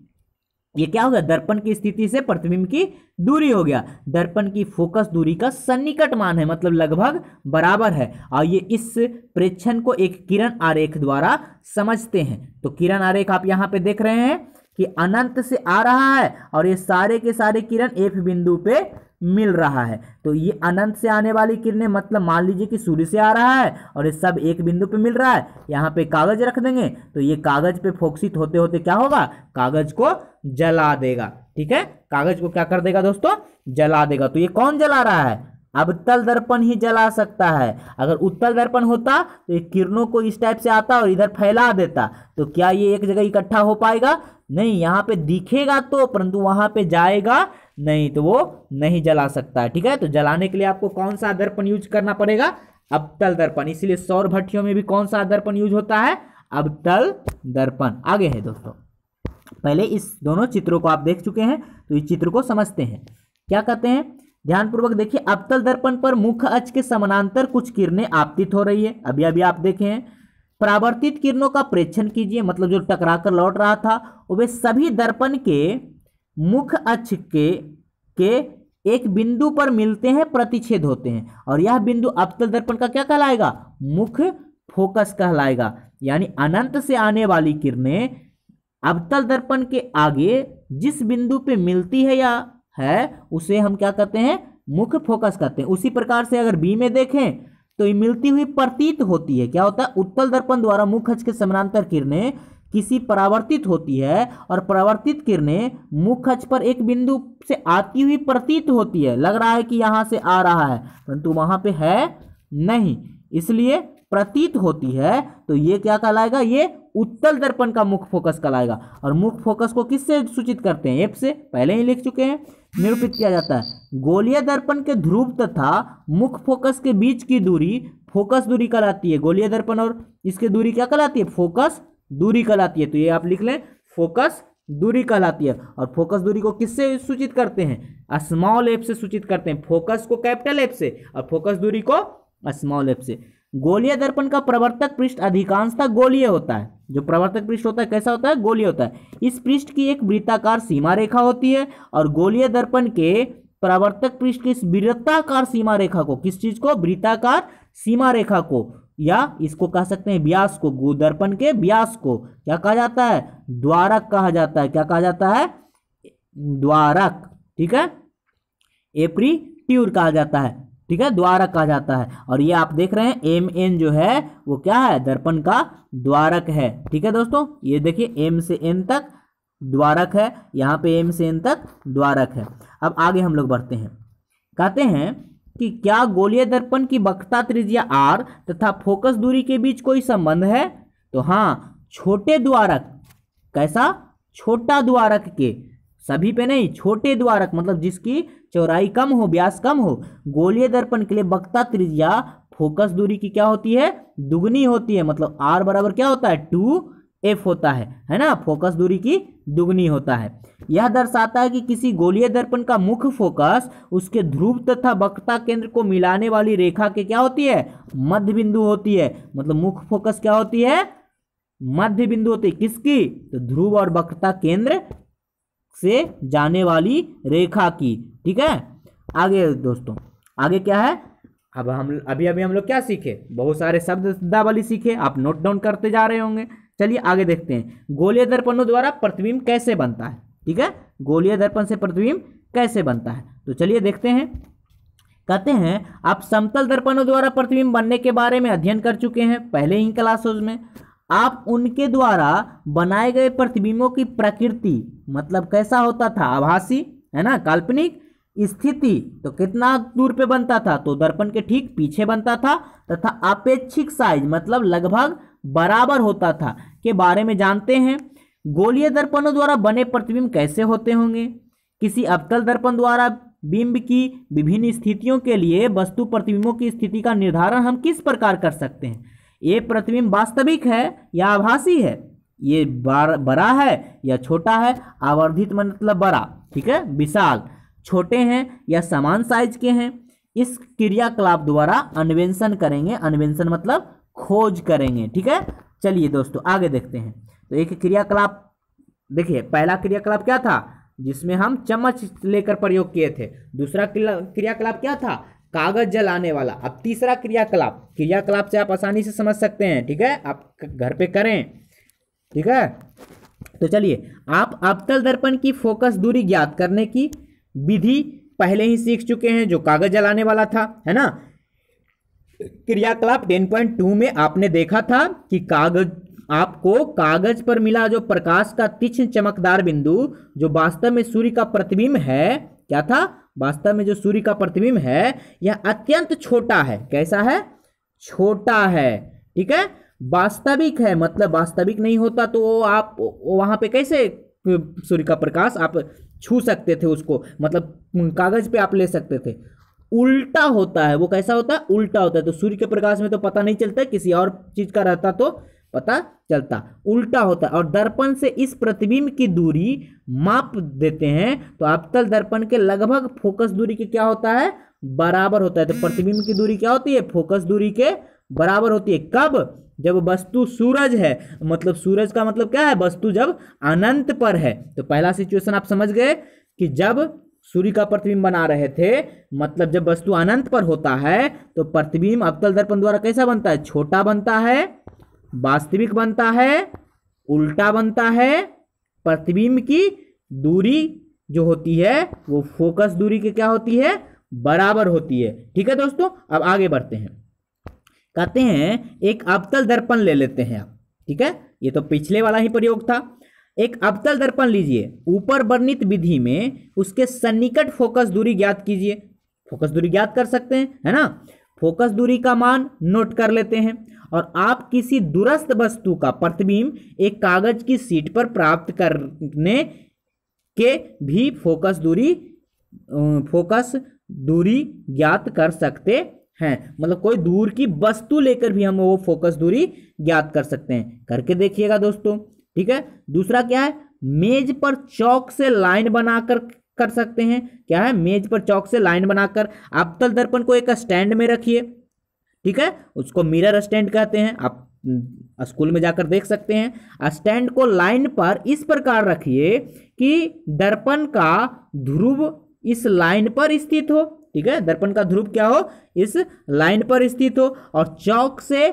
Speaker 1: ये क्या हो गया? दर्पण की स्थिति से प्रतिबिंब की दूरी हो गया। दर्पण की फोकस दूरी का सन्निकट मान है, मतलब लगभग बराबर है। और ये इस प्रेक्षण को एक किरण आरेख द्वारा समझते हैं। तो किरण आरेख आप यहाँ पे देख रहे हैं कि अनंत से आ रहा है और ये सारे के सारे किरण एक बिंदु पे मिल रहा है। तो ये अनंत से आने वाली किरणें, मतलब मान लीजिए कि सूर्य से आ रहा है और ये सब एक बिंदु पे मिल रहा है। यहाँ पे कागज रख देंगे तो ये कागज पे फोकसित होते होते क्या होगा? कागज को जला देगा। ठीक है, कागज को क्या कर देगा दोस्तों? जला देगा। तो ये कौन जला रहा है? अवतल दर्पण ही जला सकता है। अगर उत्तल दर्पण होता तो ये किरणों को इस टाइप से आता और इधर फैला देता, तो क्या ये एक जगह इकट्ठा हो पाएगा? नहीं। यहाँ पे दिखेगा तो, परंतु वहां पे जाएगा नहीं, तो वो नहीं जला सकता है। ठीक है, तो जलाने के लिए आपको कौन सा दर्पण यूज करना पड़ेगा? अवतल दर्पण। इसीलिए सौर भट्टियों में भी कौन सा दर्पण यूज होता है? अवतल दर्पण। आगे है दोस्तों, पहले इस दोनों चित्रों को आप देख चुके हैं, तो इस चित्र को समझते हैं। क्या कहते हैं? ध्यानपूर्वक देखिए। अवतल दर्पण पर मुख्य अक्ष के समानांतर कुछ किरणें आपतित हो रही है। अभी अभी आप देखे हैं। परावर्तित किरणों का प्रेक्षण कीजिए, मतलब जो टकरा कर लौट रहा था वे सभी दर्पण के मुख्य अक्ष के एक बिंदु पर मिलते हैं, प्रतिच्छेद होते हैं, और यह बिंदु अवतल दर्पण का क्या कहलाएगा? मुख्य फोकस कहलाएगा। यानी अनंत से आने वाली किरणें अवतल दर्पण के आगे जिस बिंदु पे मिलती है या है, उसे हम क्या कहते हैं? मुख्य फोकस कहते हैं। उसी प्रकार से अगर बी में देखें तो ये मिलती हुई प्रतीत होती है। क्या होता है? उत्तल दर्पण द्वारा मुख्य अक्ष के समानांतर किरणें किसी परावर्तित होती है और परावर्तित किरणें मुख्य अक्ष पर एक बिंदु से आती हुई प्रतीत होती है। लग रहा है कि यहां से आ रहा है, परंतु वहां पे है नहीं, इसलिए प्रतीत होती है। तो ये क्या कहलाएगा? ये उत्तल दर्पण का मुख्य फोकस कहलाएगा। और मुख्य फोकस को किससे सूचित करते हैं? एफ से, पहले ही लिख चुके हैं। निरूपित किया जाता है। गोलीय दर्पण के ध्रुव तथा मुख्य फोकस के बीच की दूरी फोकस दूरी कहलाती है। गोलीय दर्पण और इसकी दूरी क्या कहलाती है? फोकस दूरी कहलाती है। तो ये आप लिख लें, फोकस दूरी कहलाती है। और फोकस दूरी को किससे सूचित करते हैं? स्मॉल एफ से सूचित करते हैं। फोकस को कैपिटल एफ से और फोकस दूरी को स्मॉल एफ से। गोलीय दर्पण का प्रवर्तक पृष्ठ अधिकांशतः गोलीय होता है। जो प्रवर्तक पृष्ठ होता है कैसा होता है? गोलीय होता है। इस पृष्ठ की एक वृत्ताकार सीमा रेखा होती है और गोलीय दर्पण के प्रवर्तक पृष्ठ की इस वृत्ताकार सीमा रेखा को, किस चीज को? वृत्ताकार सीमा रेखा को, या इसको कह सकते हैं व्यास को। दर्पण के व्यास को क्या कहा जाता है? द्वारक कहा जाता है। क्या कहा जाता है? द्वारक। ठीक है, एप्रीट्यूर कहा जाता है। ठीक है, द्वारक कहा जाता है। और ये आप देख रहे हैं एम एन जो है वो क्या है? दर्पण का द्वारक है। ठीक है दोस्तों, ये देखिए एम से एन तक द्वारक है, यहाँ पे एम से एन तक द्वारक है। अब आगे हम लोग बढ़ते हैं। कहते हैं कि क्या गोलीय दर्पण की वक्रता त्रिज्या r तथा फोकस दूरी के बीच कोई संबंध है? तो हाँ, छोटे द्वारक, कैसा? छोटा द्वारक के, सभी पे नहीं, छोटे द्वारक मतलब जिसकी चौड़ाई कम हो, व्यास कम हो, गोलीय दर्पण के लिए वक्रता त्रिज्या फोकस दूरी की क्या होती है, दुगनी होती है। मतलब r बराबर क्या होता है, 2f होता है ना, फोकस दूरी की दुगनी होता है। यह दर्शाता है कि किसी गोलीय दर्पण का मुख्य फोकस उसके ध्रुव तथा वक्रता केंद्र को मिलाने वाली रेखा के क्या होती है, मध्य बिंदु होती है। मतलब मुख्य फोकस क्या होती है, मध्य बिंदु होती है। किसकी, तो ध्रुव और वक्रता केंद्र से जाने वाली रेखा की। ठीक है, आगे दोस्तों, आगे क्या है, अब हम अभी हम लोग क्या सीखे, बहुत सारे शब्दावली सीखे, आप नोट डाउन करते जा रहे होंगे। चलिए आगे देखते हैं, गोलीय दर्पणों द्वारा प्रतिबिंब कैसे बनता है। ठीक है, गोलीय दर्पण से प्रतिबिंब कैसे बनता है, तो चलिए देखते हैं। कहते हैं आप समतल दर्पणों द्वारा प्रतिबिंब बनने के बारे में अध्ययन कर चुके हैं पहले ही क्लासों में। आप उनके द्वारा बनाए गए प्रतिबिंबों की प्रकृति, मतलब कैसा होता था, आभासी है ना, काल्पनिक स्थिति, तो कितना दूर पे बनता था, तो दर्पण के ठीक पीछे बनता था, तथा अपेक्षिक साइज मतलब लगभग बराबर होता था के बारे में जानते हैं। गोलीय दर्पणों द्वारा बने प्रतिबिंब कैसे होते होंगे। किसी अवतल दर्पण द्वारा बिंब की विभिन्न स्थितियों के लिए वस्तु प्रतिबिंबों की स्थिति का निर्धारण हम किस प्रकार कर सकते हैं। ये प्रतिबिंब वास्तविक है या आभासी है, ये बड़ा है या छोटा है, आवर्धित मतलब बड़ा, ठीक है, विशाल, छोटे हैं या समान साइज के हैं। इस क्रियाकलाप द्वारा अन्वेषण करेंगे, अन्वेषण मतलब खोज करेंगे। ठीक है, चलिए दोस्तों आगे देखते हैं। तो एक क्रियाकलाप देखिए, पहला क्रियाकलाप क्या था, जिसमें हम चम्मच लेकर प्रयोग किए थे। दूसरा क्रियाकलाप क्या था, कागज जलाने वाला। अब तीसरा क्रियाकलाप से आप आसानी से समझ सकते हैं। ठीक है, आप घर पे करें। ठीक है, तो चलिए, आप अवतल दर्पण की फोकस दूरी ज्ञात करने की विधि पहले ही सीख चुके हैं, जो कागज जलाने वाला था, है ना। क्रियाकलाप 10.2 में आपने देखा था कि आपको कागज पर मिला जो प्रकाश का तीक्ष्ण चमकदार बिंदु, जो वास्तव में सूर्य का प्रतिबिंब है, क्या था, वास्तव में जो सूर्य का प्रतिबिंब है, यह अत्यंत छोटा है। कैसा है, छोटा है। ठीक है, वास्तविक है, मतलब वास्तविक नहीं होता तो आप वहां पे कैसे सूर्य का प्रकाश आप छू सकते थे उसको, मतलब कागज पे आप ले सकते थे। उल्टा होता है, वो कैसा होता है, उल्टा होता है। तो सूर्य के प्रकाश में तो पता नहीं चलता, किसी और चीज का रहता तो पता चलता, उल्टा होता है। और दर्पण से इस प्रतिबिंब की दूरी माप देते हैं, तो अवतल दर्पण के लगभग फोकस दूरी के क्या होता है, बराबर होता है। तो प्रतिबिंब की दूरी क्या होती है, फोकस दूरी के बराबर होती है। कब, जब वस्तु सूरज है, मतलब सूरज का मतलब क्या है, वस्तु जब अनंत पर है। तो पहला सिचुएशन आप समझ गए कि जब सूर्य का प्रतिबिंब बना रहे थे, मतलब जब वस्तु अनंत पर होता है तो प्रतिबिंब अवतल दर्पण द्वारा कैसा बनता है, छोटा बनता है, वास्तविक बनता है, उल्टा बनता है। प्रतिबिंब की दूरी जो होती है वो फोकस दूरी के क्या होती है, बराबर होती है। ठीक है दोस्तों, अब आगे बढ़ते हैं। कहते हैं एक अवतल दर्पण ले लेते हैं आप। ठीक है, ये तो पिछले वाला ही प्रयोग था। एक अवतल दर्पण लीजिए, ऊपर वर्णित विधि में उसके सन्निकट फोकस दूरी ज्ञात कीजिए। फोकस दूरी ज्ञात कर सकते हैं, है ना। फोकस दूरी का मान नोट कर लेते हैं, और आप किसी दूरस्थ वस्तु का प्रतिबिंब एक कागज की शीट पर प्राप्त करने के भी फोकस दूरी ज्ञात कर सकते हैं। मतलब कोई दूर की वस्तु लेकर भी हम वो फोकस दूरी ज्ञात कर सकते हैं। करके देखिएगा दोस्तों। ठीक है, दूसरा क्या है, मेज पर चौक से लाइन बनाकर कर सकते हैं। क्या है, मेज पर चौक से लाइन बनाकर अवतल दर्पण को एक स्टैंड में रखिए। ठीक है, उसको मिरर स्टैंड कहते हैं, आप स्कूल में जाकर देख सकते हैं। स्टैंड को लाइन पर इस प्रकार रखिए कि दर्पण का ध्रुव इस लाइन पर स्थित हो। ठीक है, दर्पण का ध्रुव क्या हो, इस लाइन पर स्थित हो, और चौक से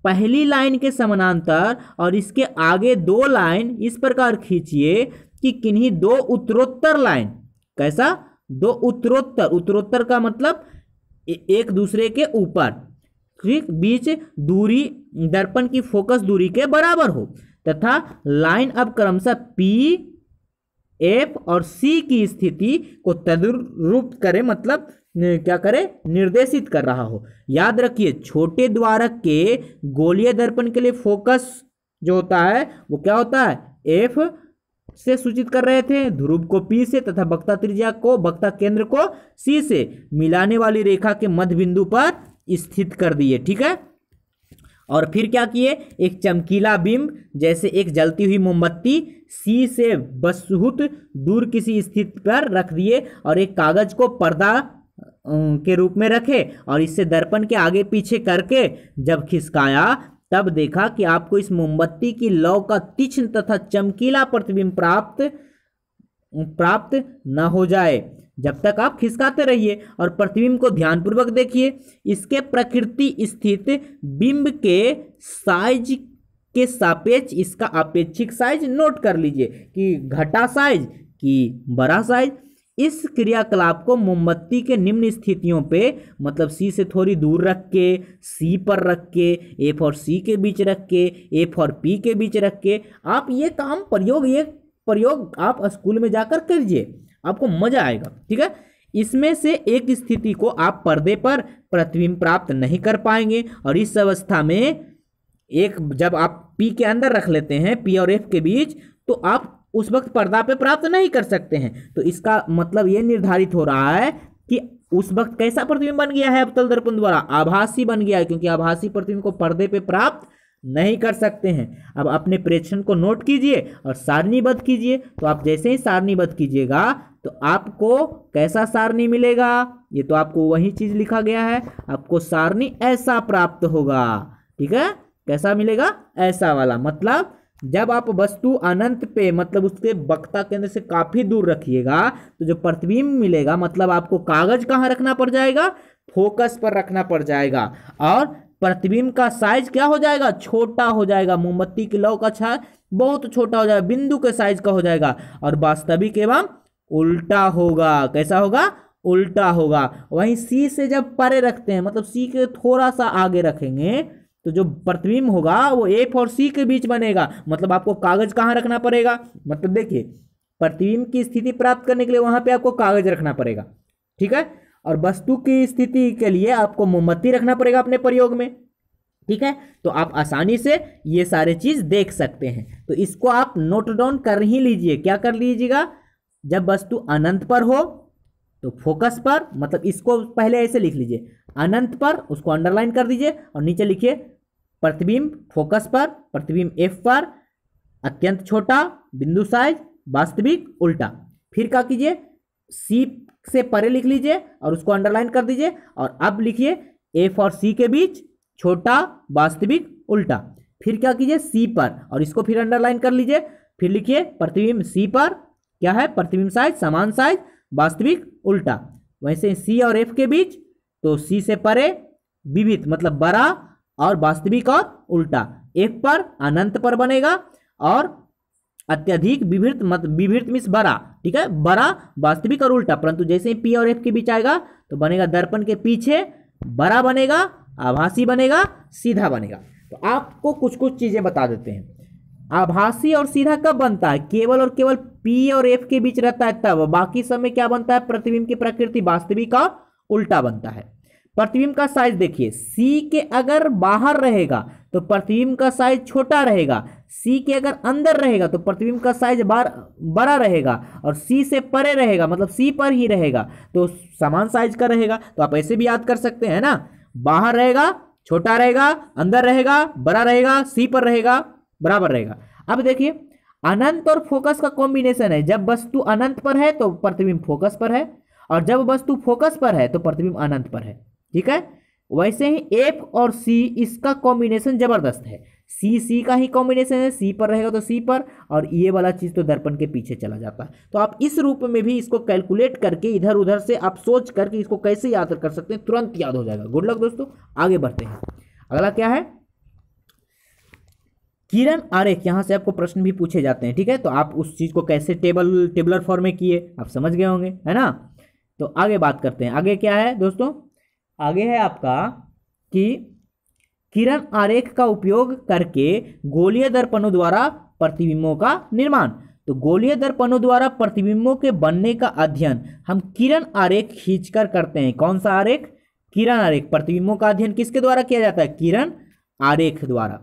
Speaker 1: पहली लाइन के समानांतर और इसके आगे दो लाइन इस प्रकार खींचिए कि किन्हीं दो उत्तरोत्तर लाइन, कैसा, दो उत्तरोत्तर का मतलब एक दूसरे के ऊपर, ठीक, बीच दूरी दर्पण की फोकस दूरी के बराबर हो, तथा लाइन अब क्रमशः P, F और C की स्थिति को तदनुरूप करे, मतलब क्या करे, निर्देशित कर रहा हो। याद रखिए, छोटे द्वारक के गोलीय दर्पण के लिए फोकस जो होता है वो क्या होता है, F से सूचित कर रहे थे, ध्रुव को P से तथा वक्रता त्रिज्या को, वक्रता केंद्र को C से मिलाने वाली रेखा के मध्य बिंदु पर स्थित कर दिए, ठीक है। और फिर क्या किए, एक चमकीला बिंब जैसे एक जलती हुई मोमबत्ती सी से बहुत दूर किसी स्थिति पर रख दिए और एक कागज को पर्दा के रूप में रखे और इससे दर्पण के आगे पीछे करके जब खिसकाया तब देखा कि आपको इस मोमबत्ती की लौ का तीक्ष्ण तथा चमकीला प्रतिबिंब प्राप्त न हो जाए। जब तक आप खिसकाते रहिए और प्रतिबिंब को ध्यानपूर्वक देखिए। इसके प्रकृति स्थित बिंब के साइज के सापेक्ष इसका अपेक्षिक साइज नोट कर लीजिए कि घटा साइज कि बड़ा साइज। इस क्रियाकलाप को मोमबत्ती के निम्न स्थितियों पे मतलब सी से थोड़ी दूर रख के, सी पर रख के, एफ और सी के बीच रख के, एफ और पी के बीच रख के आप ये प्रयोग आप स्कूल में जाकर करिए, आपको मजा आएगा, ठीक है। इसमें से एक स्थिति को आप पर्दे पर प्रतिबिंब प्राप्त नहीं कर पाएंगे और इस अवस्था में एक जब आप पी के अंदर रख लेते हैं, पी और एफ के बीच, तो आप उस वक्त पर्दा पे प्राप्त नहीं कर सकते हैं। तो इसका मतलब ये निर्धारित हो रहा है कि उस वक्त कैसा प्रतिबिंब बन गया है अवतल दर्पण द्वारा, आभासी बन गया है, क्योंकि आभासी प्रतिबिंब को पर्दे पे प्राप्त नहीं कर सकते हैं। अब अपने प्रेक्षण को नोट कीजिए और सारणीबद्ध कीजिए। तो आप जैसे ही सारणीबद्ध कीजिएगा तो आपको कैसा सारणी मिलेगा, ये तो आपको वही चीज लिखा गया है, आपको सारणी ऐसा प्राप्त होगा, ठीक है। कैसा मिलेगा, ऐसा वाला। मतलब जब आप वस्तु अनंत पे मतलब उसके वक्ता केंद्र से काफी दूर रखिएगा तो जो प्रतिबिंब मिलेगा मतलब आपको कागज कहाँ रखना पड़ जाएगा, फोकस पर रखना पड़ जाएगा और प्रतिबिंब का साइज क्या हो जाएगा, छोटा हो जाएगा। मोमबत्ती की लौ का छाया बहुत छोटा हो जाएगा, बिंदु के साइज का हो जाएगा और वास्तविक एवं उल्टा होगा। कैसा होगा, उल्टा होगा। वहीं सी से जब परे रखते हैं मतलब सी के थोड़ा सा आगे रखेंगे तो जो प्रतिबिंब होगा वो एफ और सी के बीच बनेगा। मतलब आपको कागज कहाँ रखना पड़ेगा, मतलब देखिए प्रतिबिंब की स्थिति प्राप्त करने के लिए वहां पे आपको कागज रखना पड़ेगा, ठीक है। और वस्तु की स्थिति के लिए आपको मोमबत्ती रखना पड़ेगा अपने प्रयोग में, ठीक है। तो आप आसानी से ये सारे चीज देख सकते हैं। तो इसको आप नोट डाउन कर ही लीजिए। क्या कर लीजिएगा, जब वस्तु अनंत पर हो तो फोकस पर, मतलब इसको पहले ऐसे लिख लीजिए, अनंत पर उसको अंडरलाइन कर दीजिए और नीचे लिखिए प्रतिबिंब फोकस पर, प्रतिबिंब एफ पर, अत्यंत छोटा, बिंदु साइज, वास्तविक, उल्टा। फिर क्या कीजिए, सी से परे लिख लीजिए और उसको अंडरलाइन कर दीजिए और अब लिखिए एफ और सी के बीच छोटा, वास्तविक, उल्टा। फिर क्या कीजिए, सी पर और इसको फिर अंडरलाइन कर लीजिए। फिर लिखिए प्रतिबिंब सी पर क्या है, प्रतिबिंब साइज समान साइज, वास्तविक, उल्टा। वैसे सी और एफ के बीच तो सी से परे विविध मतलब बड़ा और वास्तविक और उल्टा। एफ पर अनंत पर बनेगा और अत्यधिक विवृत मतलब विवृत मीन्स बड़ा, ठीक है, बड़ा, वास्तविक और उल्टा। परंतु जैसे ही पी और एफ के बीच आएगा तो बनेगा दर्पण के पीछे, बड़ा बनेगा, आभासी बनेगा, सीधा बनेगा। तो आपको कुछ कुछ चीजें बता देते हैं। आभासी और सीधा कब बनता है, केवल और केवल पी और एफ के बीच रहता है तब। बाकी समय क्या बनता है, प्रतिबिंब की प्रकृति वास्तविक और उल्टा बनता है। प्रतिबिंब का साइज देखिए, सी के अगर बाहर रहेगा तो प्रतिबिंब का साइज छोटा रहेगा, सी के अगर अंदर रहेगा तो प्रतिबिंब का साइज बड़ा रहेगा और सी से परे रहेगा मतलब सी पर ही रहेगा तो समान साइज का रहेगा। तो आप ऐसे भी याद कर सकते हैं ना, बाहर रहेगा छोटा रहेगा, अंदर रहेगा बड़ा रहेगा, सी पर रहेगा बराबर रहेगा। अब देखिए अनंत और फोकस का कॉम्बिनेशन है। जब वस्तु अनंत पर है तो प्रतिबिंब फोकस पर है और जब वस्तु फोकस पर है तो प्रतिबिंब अनंत पर है, ठीक है। वैसे ही एफ और सी इसका कॉम्बिनेशन जबरदस्त है। सी का ही कॉम्बिनेशन है, सी पर रहेगा तो सी पर और ये वाला चीज तो दर्पण के पीछे चला जाता है। तो आप इस रूप में भी इसको कैलकुलेट करके इधर उधर से आप सोच करके इसको कैसे याद कर सकते हैं, तुरंत याद हो जाएगा। गुड लक दोस्तों, आगे बढ़ते हैं। अगला क्या है, किरण आरेख। यहां से आपको प्रश्न भी पूछे जाते हैं, ठीक है। तो आप उस चीज को कैसे टेबलर फॉर्म में किए आप समझ गए होंगे, है ना। तो आगे बात करते हैं। आगे क्या है दोस्तों, आगे है आपका कि किरण आरेख का उपयोग करके गोलीय दर्पणों द्वारा प्रतिबिंबों का निर्माण। तो गोलीय दर्पणों द्वारा प्रतिबिंबों के बनने का अध्ययन हम किरण आरेख खींचकर करते हैं। कौन सा आरेख, किरण आरेख। प्रतिबिंबों का अध्ययन किसके द्वारा किया जाता है, किरण आरेख द्वारा।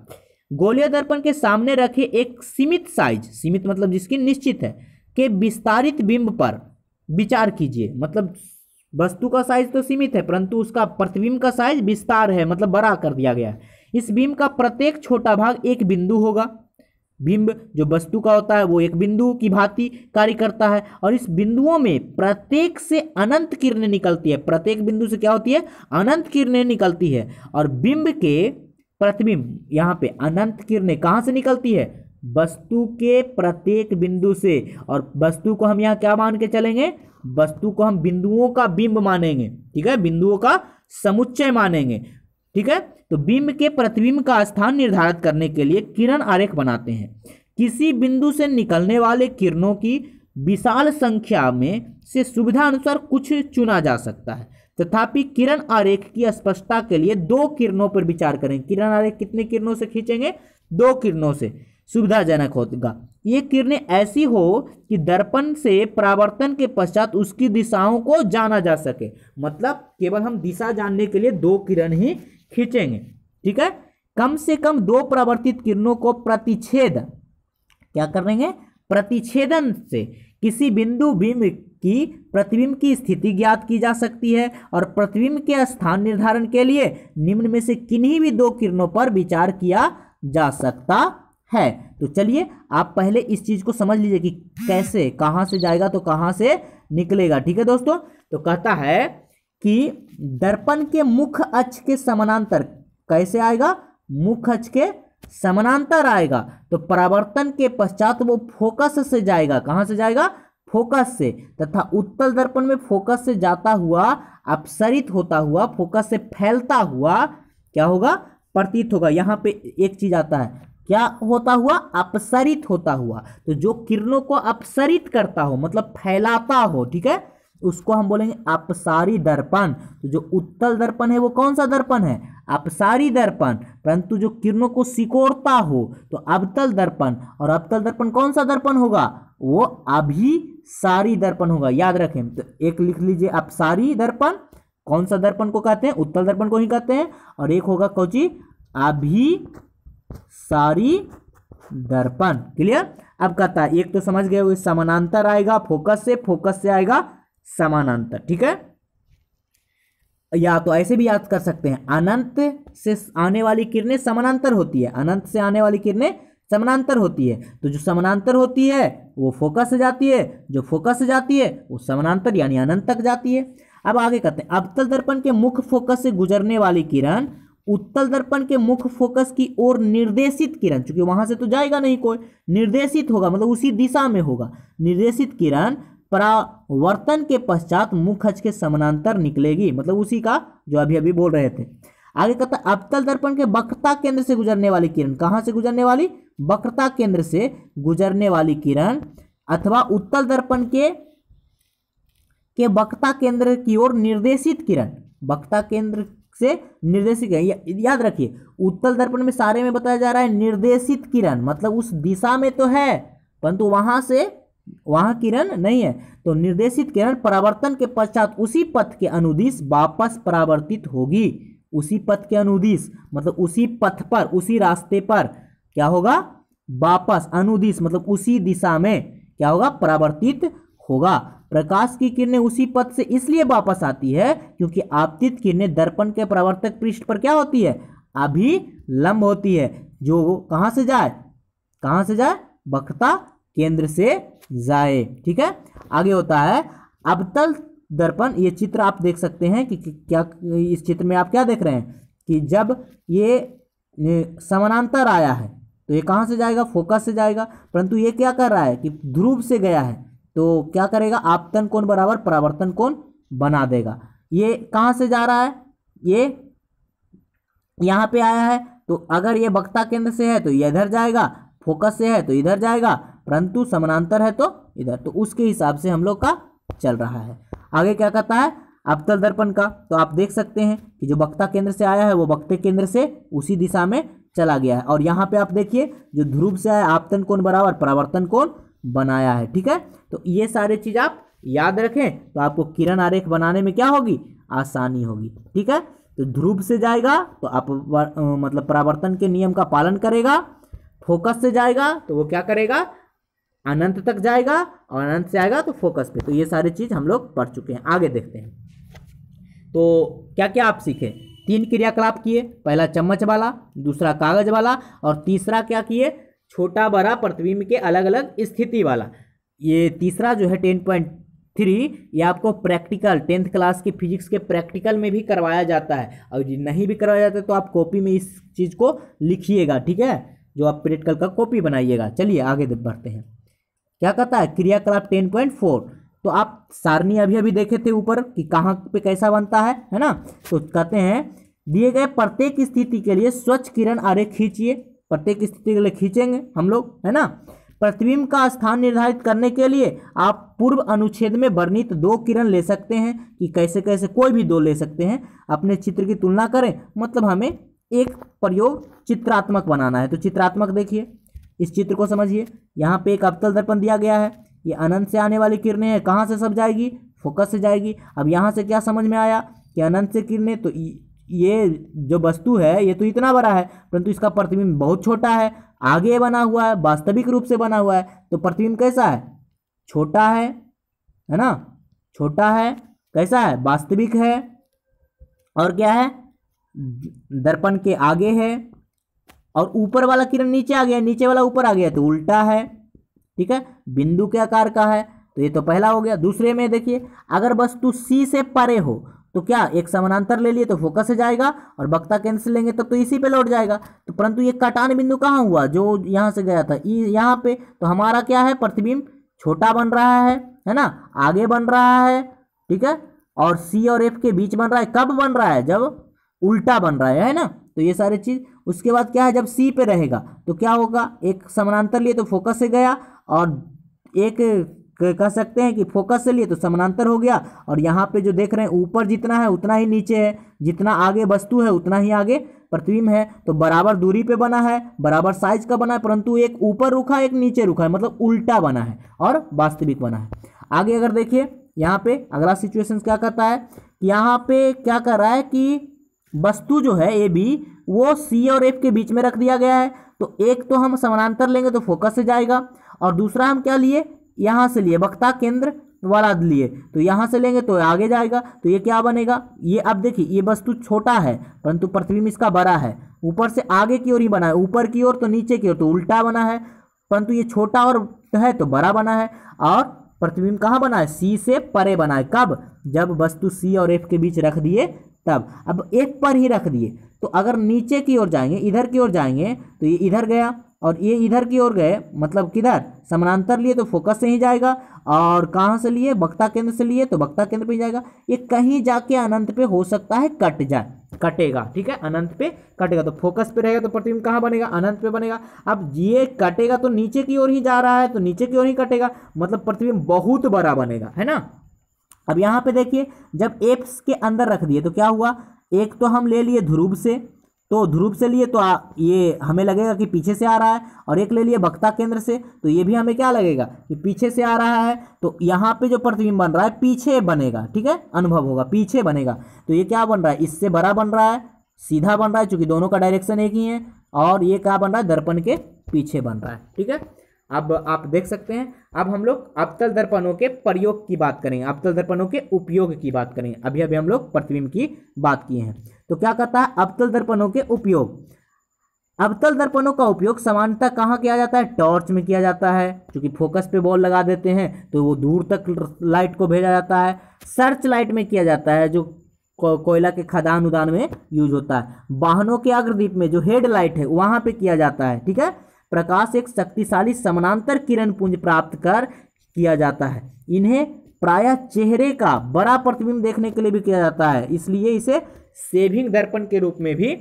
Speaker 1: गोलीय दर्पण के सामने रखे एक सीमित साइज, सीमित मतलब जिसकी निश्चित है, के विस्तारित बिंब पर विचार कीजिए। मतलब वस्तु का साइज तो सीमित है परंतु उसका प्रतिबिंब का साइज विस्तार है, मतलब बड़ा कर दिया गया है। इस बिंब का प्रत्येक छोटा भाग एक बिंदु होगा। बिंब जो वस्तु का होता है वो एक बिंदु की भांति कार्य करता है और इस बिंदुओं में प्रत्येक से अनंत किरणें निकलती है। प्रत्येक बिंदु से क्या होती है? अनंत किरणें निकलती है। और बिंब के प्रतिबिंब, यहाँ पे अनंत किरणें कहाँ से निकलती है? वस्तु के प्रत्येक बिंदु से। और वस्तु को हम यहाँ क्या मान के चलेंगे? वस्तु को हम बिंदुओं का बिंब मानेंगे, ठीक है, बिंदुओं का समुच्चय मानेंगे, ठीक है। तो बिंब के प्रतिबिंब का स्थान निर्धारित करने के लिए किरण आरेख बनाते हैं। किसी बिंदु से निकलने वाले किरणों की विशाल संख्या में से सुविधा अनुसार कुछ चुना जा सकता है, तथापि किरण आरेख की स्पष्टता के लिए दो किरणों पर विचार करें। किरण आरेख कितने किरणों से खींचेंगे? दो किरणों से सुविधाजनक होगा। ये किरणें ऐसी हो कि दर्पण से परावर्तन के पश्चात उसकी दिशाओं को जाना जा सके, मतलब केवल हम दिशा जानने के लिए दो किरण ही खींचेंगे, ठीक है। कम से कम दो परावर्तित किरणों को प्रतिच्छेद क्या करेंगे? प्रतिच्छेदन से किसी बिंदु बिंब की प्रतिबिंब की स्थिति ज्ञात की जा सकती है और प्रतिबिंब के स्थान निर्धारण के लिए निम्न में से किन्हीं भी दो किरणों पर विचार किया जा सकता है। तो चलिए आप पहले इस चीज को समझ लीजिए कि कैसे, कहां से जाएगा तो कहां से निकलेगा, ठीक है दोस्तों। तो कहता है कि दर्पण के मुख्य अक्ष के समानांतर कैसे आएगा? मुख्य अक्ष के समानांतर आएगा। तो परावर्तन के पश्चात वो फोकस से जाएगा। कहां से जाएगा? फोकस से। तथा उत्तल दर्पण में फोकस से जाता हुआ, अपसरित होता हुआ, फोकस से फैलता हुआ क्या होगा? प्रतीत होगा। यहां पे एक चीज आता है, क्या होता हुआ? अपसरित होता हुआ। तो जो किरणों को अपसरित करता हो, मतलब फैलाता हो, ठीक है, उसको हम बोलेंगे अपसारी दर्पण। तो जो उत्तल दर्पण है वो कौन सा दर्पण है? अपसारी दर्पण। परंतु जो किरणों को सिकोड़ता हो तो अवतल दर्पण। और अवतल दर्पण कौन सा दर्पण होगा? वो अभिसारी दर्पण होगा। याद रखें, तो एक लिख लीजिए अपसारी दर्पण। कौन सा दर्पण को कहते हैं? उत्तल दर्पण को ही कहते हैं। और एक होगा कौची? अभिसारी दर्पण। क्लियर? अब कहता है, एक तो समझ गए वो समानांतर आएगा फोकस से आएगा समानांतर, ठीक है। या तो ऐसे भी याद कर सकते हैं, अनंत से आने वाली किरणें समानांतर होती है। अनंत से आने वाली किरणें समानांतर होती है। तो जो समानांतर होती है वो फोकस से जाती है, जो फोकस से जाती है वो समानांतर यानी अनंत तक जाती है। अब आगे कहते हैं, अवतल दर्पण के मुख्य फोकस से गुजरने वाली किरण उत्तल दर्पण के मुख्य फोकस की ओर निर्देशित किरण, चूंकि वहां से तो जाएगा नहीं कोई, निर्देशित होगा, मतलब उसी दिशा में होगा। निर्देशित किरण परावर्तन के पश्चात मुख्य अक्ष के समानांतर निकलेगी, मतलब उसी का जो अभी अभी बोल रहे थे। आगे कहता है, अवतल दर्पण के वक्रता केंद्र से गुजरने वाली किरण, कहां से गुजरने वाली? वक्रता केंद्र से गुजरने वाली किरण अथवा उत्तल दर्पण के वक्रता केंद्र की ओर निर्देशित किरण। वक्रता केंद्र से निर्देशित है, याद रखिए उत्तल दर्पण में सारे में बताया जा रहा है निर्देशित किरण, मतलब उस दिशा में तो है परंतु वहां किरण नहीं है। तो निर्देशित किरण परावर्तन के पश्चात उसी पथ के अनुदिश वापस परावर्तित होगी। उसी पथ के अनुदिश मतलब उसी पथ पर, उसी रास्ते पर क्या होगा? वापस अनुदिश मतलब उसी दिशा में क्या होगा? परावर्तित होगा। प्रकाश की किरणें उसी पथ से इसलिए वापस आती है क्योंकि आपतित किरणें दर्पण के परावर्तक पृष्ठ पर क्या होती है? अभिलंब होती है, जो कहां से जाए? कहां से जाए? वक्रता केंद्र से जाए, ठीक है। आगे होता है अवतल दर्पण। ये चित्र आप देख सकते हैं कि क्या इस चित्र में आप क्या देख रहे हैं कि जब ये समानांतर आया है तो ये कहां से जाएगा? फोकस से जाएगा। परंतु ये क्या कर रहा है कि ध्रुव से गया है तो क्या करेगा? आपतन कोण बराबर परावर्तन कोण बना देगा। ये कहां से जा रहा है? ये यहां पे आया है तो अगर ये वक्रता केंद्र से है तो ये इधर जाएगा, फोकस से है तो इधर जाएगा, परंतु समानांतर है तो इधर। तो उसके हिसाब से हम लोग का चल रहा है। आगे क्या कहता है अवतल दर्पण का? तो आप देख सकते हैं कि जो वक्रता केंद्र से आया है वो वक्रता केंद्र से उसी दिशा में चला गया है। और यहाँ पे आप देखिए जो ध्रुव से आया आपतन कोण बराबर परावर्तन कोण बनाया है, ठीक है। तो ये सारे चीज आप याद रखें तो आपको किरण आरेख बनाने में क्या होगी? आसानी होगी, ठीक है। तो ध्रुव से जाएगा तो आप मतलब परावर्तन के नियम का पालन करेगा। फोकस से जाएगा तो वो क्या करेगा? अनंत तक जाएगा, और अनंत से आएगा तो फोकस पे। तो ये सारी चीज हम लोग पढ़ चुके हैं। आगे देखते हैं। तो क्या क्या आप सीखे, 3 क्रियाकलाप किए, पहला चम्मच वाला, दूसरा कागज वाला और तीसरा क्या किए, छोटा बड़ा प्रतिबिंब के अलग अलग स्थिति वाला। ये तीसरा जो है 10.3 ये आपको प्रैक्टिकल 10th क्लास की फिजिक्स के प्रैक्टिकल में भी करवाया जाता है, और यदि नहीं भी करवाया जाता है तो आप कॉपी में इस चीज़ को लिखिएगा, ठीक है, जो आप प्रैक्टिकल का कॉपी बनाइएगा। चलिए आगे बढ़ते हैं। क्या कहता है क्रियाकलाप 10.4, तो आप सारणी अभी अभी देखे थे ऊपर कि कहाँ पे कैसा बनता है ना। तो कहते हैं दिए गए प्रत्येक स्थिति के लिए स्वच्छ किरण आरेख खींचिए, प्रत्येक स्थिति के लिए खींचेंगे हम लोग, है ना। प्रतिबिंब का स्थान निर्धारित करने के लिए आप पूर्व अनुच्छेद में वर्णित 2 किरण ले सकते हैं, कि कैसे कैसे कोई भी 2 ले सकते हैं, अपने चित्र की तुलना करें, मतलब हमें एक प्रयोग चित्रात्मक बनाना है। तो चित्रात्मक देखिए, इस चित्र को समझिए, यहाँ पे एक अवतल दर्पण दिया गया है, ये अनंत से आने वाली किरणें हैं, कहाँ से सब जाएगी, फोकस से जाएगी। अब यहाँ से क्या समझ में आया कि अनंत से किरणें, तो ये जो वस्तु है ये तो इतना बड़ा है, परंतु इसका प्रतिबिंब बहुत छोटा है, आगे बना हुआ है, वास्तविक रूप से बना हुआ है, तो प्रतिबिंब कैसा है, छोटा है ना, छोटा है, कैसा है, वास्तविक है, और क्या है, दर्पण के आगे है, और ऊपर वाला किरण नीचे आ गया, नीचे वाला ऊपर आ गया, तो उल्टा है, ठीक है, बिंदु के आकार का है, तो ये तो पहला हो गया। दूसरे में देखिए, अगर वस्तु सी से परे हो तो क्या, एक समानांतर ले लिए तो फोकस से जाएगा, और वक्ता केंद्र से लेंगे तब तो इसी पे लौट जाएगा। तो परंतु ये कटान बिंदु कहाँ हुआ, जो यहाँ से गया था यहाँ पे, तो हमारा क्या है, प्रतिबिंब छोटा बन रहा है ना, आगे बन रहा है, ठीक है, और सी और एफ के बीच बन रहा है। कब बन रहा है, जब उल्टा बन रहा है ना। तो ये सारी चीज, उसके बाद क्या है, जब सी पे रहेगा तो क्या होगा, एक समानांतर लिए तो फोकस से गया, और एक कह सकते हैं कि फोकस से लिए तो समानांतर हो गया, और यहाँ पे जो देख रहे हैं ऊपर जितना है उतना ही नीचे है, जितना आगे वस्तु है उतना ही आगे प्रतिबिंब है, तो बराबर दूरी पे बना है, बराबर साइज का बना है, परंतु एक ऊपर रुका है एक नीचे रुका है, मतलब उल्टा बना है और वास्तविक बना है। आगे अगर देखिए, यहाँ पे अगला सिचुएशन क्या कहता है कि यहाँ पे क्या कर रहा है कि वस्तु जो है ए बी वो सी और एफ के बीच में रख दिया गया है। तो एक तो हम समानांतर लेंगे तो फोकस से जाएगा, और दूसरा हम क्या लिए, यहाँ से लिए वक्ता केंद्र वाला लिए, तो यहाँ से लेंगे तो आगे जाएगा, तो ये क्या बनेगा, ये अब देखिए ये वस्तु छोटा है परंतु प्रतिबिंब इसका बड़ा है, ऊपर से आगे की ओर ही बना है, ऊपर की ओर तो नीचे की ओर तो उल्टा बना है, परंतु ये छोटा और है तो बड़ा बना है, और प्रतिबिंब कहाँ बना है, सी से परे बना है। कब, जब वस्तु सी और एफ के बीच रख दिए तब। अब एक पर ही रख दिए, तो अगर नीचे की ओर जाएंगे, इधर की ओर जाएंगे तो ये इधर गया, और ये इधर की ओर गए, मतलब किधर, समानांतर लिए तो फोकस से ही जाएगा, और कहाँ से लिए, वक्ता केंद्र से लिए तो वक्ता केंद्र पे जाएगा। ये कहीं जाके अनंत पे हो सकता है कट जाए, कटेगा, ठीक है, अनंत पे कटेगा, तो फोकस पे रहेगा तो प्रतिबिंब कहाँ बनेगा, अनंत पे बनेगा। अब ये कटेगा तो नीचे की ओर ही जा रहा है, तो नीचे की ओर ही कटेगा, मतलब प्रतिबिंब बहुत बड़ा बनेगा, है ना। अब यहाँ पे देखिए, जब एप्स के अंदर रख दिए तो क्या हुआ, एक तो हम ले लिए ध्रुव से, तो ध्रुव से लिए तो ये हमें लगेगा कि पीछे से आ रहा है, और एक ले लिए वक्ता केंद्र से, तो ये भी हमें क्या लगेगा कि पीछे से आ रहा है, तो यहाँ पे जो प्रतिबिंब बन रहा है पीछे बनेगा, ठीक है, अनुभव होगा पीछे बनेगा। तो ये क्या बन रहा है, इससे बड़ा बन रहा है, सीधा बन रहा है, चूंकि दोनों का डायरेक्शन एक ही है, और ये क्या बन रहा है, दर्पण के पीछे बन रहा है, ठीक है। अब आप देख सकते हैं, अब हम लोग अवतल दर्पणों के प्रयोग की बात करेंगे, अवतल दर्पणों के उपयोग की बात करेंगे। अभी अभी हम लोग प्रतिबिंब की बात किए हैं, तो क्या कहता है अवतल दर्पणों के उपयोग। अवतल दर्पणों का उपयोग सामान्यतः कहाँ किया जाता है, टॉर्च में किया जाता है, क्योंकि फोकस पे बॉल लगा देते हैं तो वो दूर तक लाइट को भेजा जाता है। सर्च लाइट में किया जाता है, जो कोयला के खदान उदान में यूज होता है। वाहनों के अग्रदीप में जो हेडलाइट है वहां पे किया जाता है, ठीक है। प्रकाश एक शक्तिशाली समानांतर किरण पुंज प्राप्त कर किया जाता है। इन्हें प्रायः चेहरे का बड़ा प्रतिबिंब देखने के लिए भी किया जाता है, इसलिए इसे सेविंग दर्पण के रूप में भी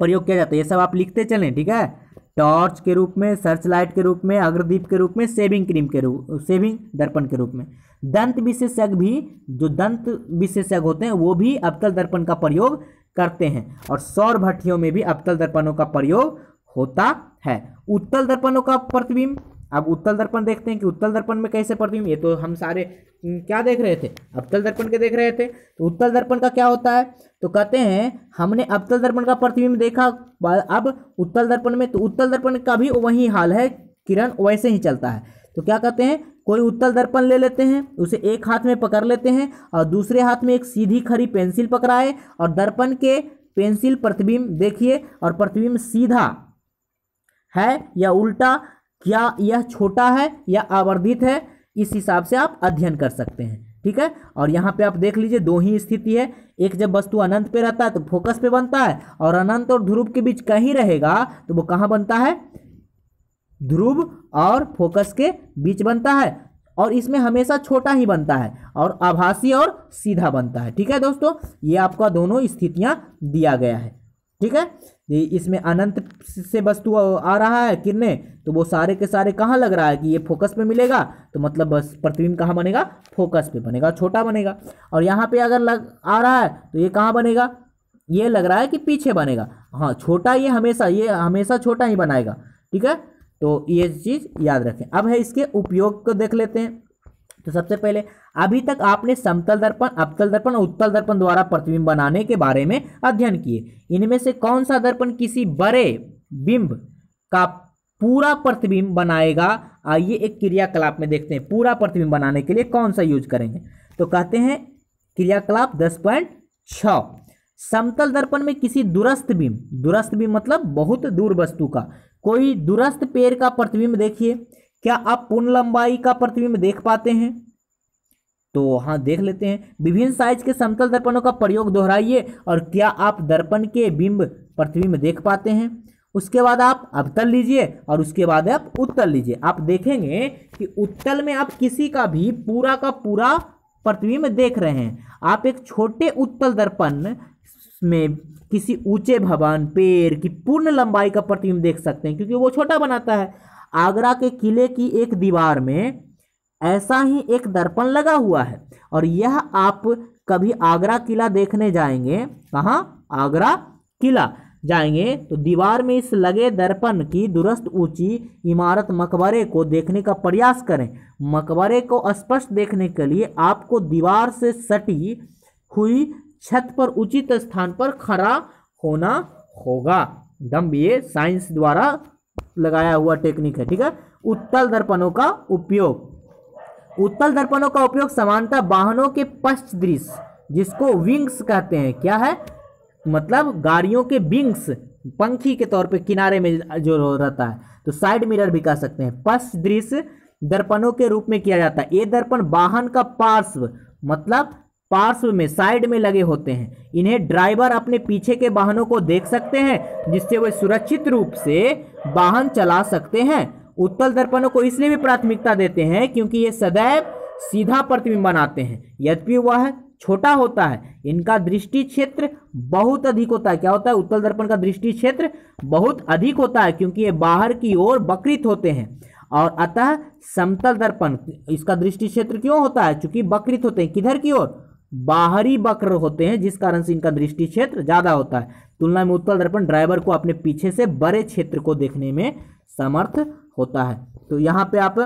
Speaker 1: प्रयोग किया जाता है। ये सब आप लिखते चलें, ठीक है। टॉर्च के रूप में, सर्च लाइट के रूप में, अग्रदीप के रूप में, सेविंग क्रीम के रूप, सेविंग दर्पण के रूप में। दंत विशेषज्ञ भी, जो दंत विशेषज्ञ होते हैं वो भी अवतल दर्पण का प्रयोग करते हैं, और सौर भट्टियों में भी अवतल दर्पणों का प्रयोग होता है। उत्तल दर्पणों का प्रतिबिंब, अब उत्तल दर्पण देखते हैं कि उत्तल दर्पण में कैसे प्रतिबिंब। ये तो हम सारे क्या देख रहे थे, अवतल दर्पण के देख रहे थे। तो उत्तल दर्पण का क्या होता है, तो कहते हैं हमने अवतल दर्पण का प्रतिबिंब देखा, अब उत्तल दर्पण में, तो उत्तल दर्पण का भी वही हाल है, किरण वैसे ही चलता है। तो क्या कहते हैं, कोई उत्तल दर्पण ले लेते हैं, उसे एक हाथ में पकड़ लेते हैं और दूसरे हाथ में एक सीधी खड़ी पेंसिल पकड़ाए और दर्पण के पेंसिल प्रतिबिंब देखिए और प्रतिबिंब सीधा है या उल्टा, क्या यह छोटा है या आवर्धित है, इस हिसाब से आप अध्ययन कर सकते हैं। ठीक है, और यहाँ पे आप देख लीजिए दो ही स्थिति है, एक जब वस्तु अनंत पे रहता है तो फोकस पे बनता है, और अनंत और ध्रुव के बीच कहीं रहेगा तो वो कहाँ बनता है, ध्रुव और फोकस के बीच बनता है, और इसमें हमेशा छोटा ही बनता है और आभासी और सीधा बनता है। ठीक है दोस्तों, ये आपका दोनों स्थितियां दिया गया है। ठीक है, इसमें अनंत से वस्तु आ रहा है किरणें, तो वो सारे के सारे कहाँ लग रहा है कि ये फोकस पे मिलेगा, तो मतलब बस प्रतिबिंब कहाँ बनेगा, फोकस पे बनेगा, छोटा बनेगा। और यहाँ पे अगर आ रहा है तो ये कहाँ बनेगा, ये लग रहा है कि पीछे बनेगा, हाँ छोटा, ये हमेशा छोटा ही बनाएगा। ठीक है, तो ये चीज़ याद रखें। अब है इसके उपयोग को देख लेते हैं। तो सबसे पहले अभी तक आपने समतल दर्पण, अवतल दर्पण और उत्तल दर्पण द्वारा प्रतिबिंब बनाने के बारे में अध्ययन किए। इनमें से कौन सा दर्पण किसी बड़े बिंब का पूरा प्रतिबिंब बनाएगा? आइए एक क्रियाकलाप में देखते हैं पूरा प्रतिबिंब बनाने के लिए कौन सा यूज करेंगे। तो कहते हैं क्रियाकलाप 10.6, समतल दर्पण में किसी दूरस्थ बिंब मतलब बहुत दूर वस्तु का कोई दूरस्थ पेड़ का प्रतिबिंब देखिए। क्या आप पूर्ण लंबाई का प्रतिबिंब देख पाते हैं? तो हाँ देख लेते हैं। विभिन्न साइज के समतल दर्पणों का प्रयोग दोहराइए और क्या आप दर्पण के बिंब प्रतिबिंब देख पाते हैं? उसके बाद आप अवतल लीजिए और उसके बाद आप उत्तल लीजिए। आप देखेंगे कि उत्तल में आप किसी का भी पूरा का पूरा प्रतिबिंब देख रहे हैं। आप एक छोटे उत्तल दर्पण में किसी ऊंचे भवन, पेड़ की पूर्ण लंबाई का प्रतिबिंब देख सकते हैं क्योंकि वो छोटा बनाता है। आगरा के किले की एक दीवार में ऐसा ही एक दर्पण लगा हुआ है और यह आप कभी आगरा किला देखने जाएंगे, कहाँ, आगरा किला जाएंगे तो दीवार में इस लगे दर्पण की दूरस्थ ऊंची इमारत मकबरे को देखने का प्रयास करें। मकबरे को स्पष्ट देखने के लिए आपको दीवार से सटी हुई छत पर उचित स्थान पर खड़ा होना होगा। एकदम ये साइंस द्वारा लगाया हुआ टेक्निक है। ठीक है, उत्तल दर्पणों का उपयोग। उत्तल दर्पणों का उपयोग सामान्यतः वाहनों के पश्च दृश्य, जिसको विंग्स कहते हैं, क्या है, मतलब गाड़ियों के विंग्स, पंखी के तौर पे किनारे में जो रहता है, तो साइड मिरर भी कह सकते हैं, पश्च दृश्य दर्पणों के रूप में किया जाता है। ये दर्पण वाहन का पार्श्व मतलब पार्श्व में, साइड में लगे होते हैं। इन्हें ड्राइवर अपने पीछे के वाहनों को देख सकते हैं जिससे वे सुरक्षित रूप से वाहन चला सकते हैं। उत्तल दर्पणों को इसलिए भी प्राथमिकता देते हैं क्योंकि ये सदैव सीधा प्रतिबिंब बनाते हैं। यद्यपि वह छोटा होता है, इनका दृष्टि क्षेत्र बहुत अधिक होता है। क्या होता है, उत्तल दर्पण का दृष्टि क्षेत्र बहुत अधिक होता है क्योंकि ये बाहर की ओर वक्रित होते हैं और अतः समतल दर्पण इसका दृष्टि क्षेत्र क्यों होता है, चूंकि वक्रित होते हैं, किधर की ओर, बाहरी वक्र होते हैं, जिस कारण से इनका दृष्टि क्षेत्र ज्यादा होता है। तुलना में उत्तल दर्पण ड्राइवर को अपने पीछे से बड़े क्षेत्र को देखने में समर्थ होता है। तो यहाँ पे आप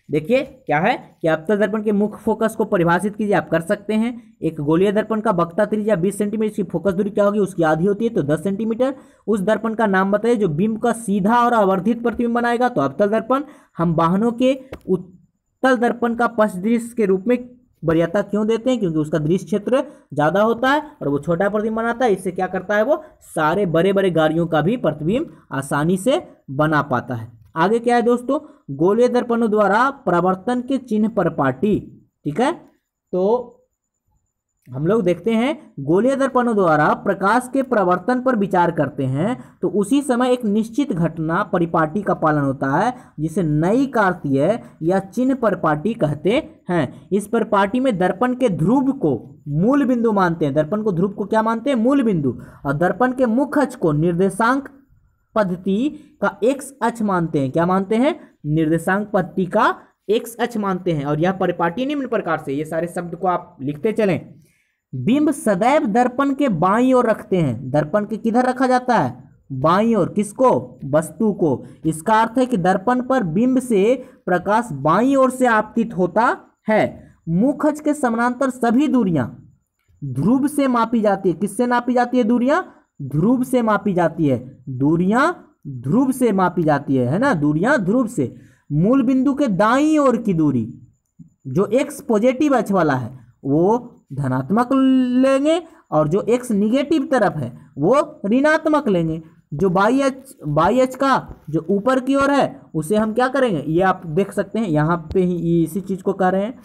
Speaker 1: देखिए क्या है कि अवतल दर्पण के मुख्य फोकस को परिभाषित कीजिए। आप कर सकते हैं। एक गोलीय दर्पण का वक्ता त्रिज्या 20 सेंटीमीटर, इसकी फोकस दूरी क्या होगी, उसकी आधी होती है तो 10 सेंटीमीटर। उस दर्पण का नाम बताइए जो बिंब का सीधा और आवर्धित प्रतिबिंब बनाएगा, तो अवतल दर्पण। हम वाहनों के उत्तल दर्पण का पश्च दृश्य के रूप में वरीयता क्यों देते हैं, क्योंकि उसका दृश्य क्षेत्र ज्यादा होता है और वो छोटा प्रतिबिंब बनाता है। इससे क्या करता है, वो सारे बड़े बड़े गाड़ियों का भी प्रतिबिंब आसानी से बना पाता है। आगे क्या है दोस्तों, गोलीय दर्पणों द्वारा प्रवर्तन के चिन्ह पर पाटी। ठीक है, तो हम लोग देखते हैं गोलीय दर्पणों द्वारा प्रकाश के प्रवर्तन पर विचार करते हैं तो उसी समय एक निश्चित घटना परिपाटी का पालन होता है जिसे नई कार्तीय या चिन्ह परिपाटी कहते हैं। इस परिपाटी में दर्पण के ध्रुव को मूल बिंदु मानते हैं। दर्पण को ध्रुव को क्या मानते हैं, मूल बिंदु, और दर्पण के मुख्य अक्ष को निर्देशांक पद्धति का एक्स अक्ष मानते हैं। क्या मानते हैं, निर्देशांक पद्धति का एक्स अक्ष मानते हैं। और यह परिपाटी निम्न प्रकार से, ये सारे शब्द को आप लिखते चलें। बिंब सदैव दर्पण के बाईं ओर रखते हैं। दर्पण के किधर रखा जाता है, बाईं ओर। किसको, वस्तु को। इसका अर्थ है कि दर्पण पर बिंब से प्रकाश बाईं ओर से आपतित होता है। मुख्य अक्ष के समानांतर सभी दूरियां ध्रुव से मापी जाती है। किससे नापी जाती है, दूरियां ध्रुव से मापी जाती है। दूरियां ध्रुव से मापी जाती है ना, दूरियां ध्रुव से। मूल बिंदु के दाईं ओर की दूरी जो x पॉजिटिव अक्ष वाला है वो धनात्मक लेंगे और जो x निगेटिव तरफ है वो ऋणात्मक लेंगे। जो बाई अक्ष का जो ऊपर की ओर है उसे हम क्या करेंगे, ये आप देख सकते हैं यहाँ पे ही इसी चीज़ को कह रहे हैं।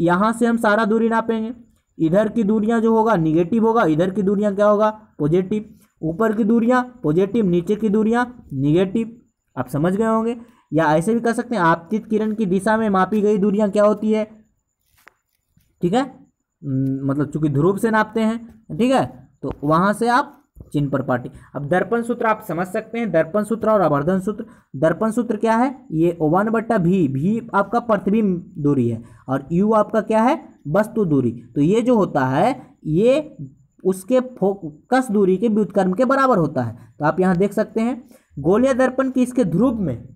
Speaker 1: यहाँ से हम सारा दूरी नापेंगे, इधर की दूरियां जो होगा निगेटिव होगा, इधर की दूरियां क्या होगा पॉजिटिव, ऊपर की दूरियां पॉजिटिव, नीचे की दूरियां निगेटिव। आप समझ गए होंगे। या ऐसे भी कर सकते हैं, आपतित किरण की दिशा में मापी गई दूरियां क्या होती है, ठीक है, मतलब चूंकि ध्रुव से नापते हैं, ठीक है, तो वहां से आप चिन्ह पर पाटी। अब दर्पण सूत्र आप समझ सकते हैं, दर्पण सूत्र और आवर्धन सूत्र। दर्पण सूत्र क्या है, ये 1/v, भी आपका प्रतिबिंब दूरी है और u आपका क्या है वस्तु दूरी। तो ये जो होता है ये उसके फोकस दूरी के व्युत्क्रम के बराबर होता है। तो आप यहाँ देख सकते हैं गोलीय दर्पण की इसके ध्रुव में,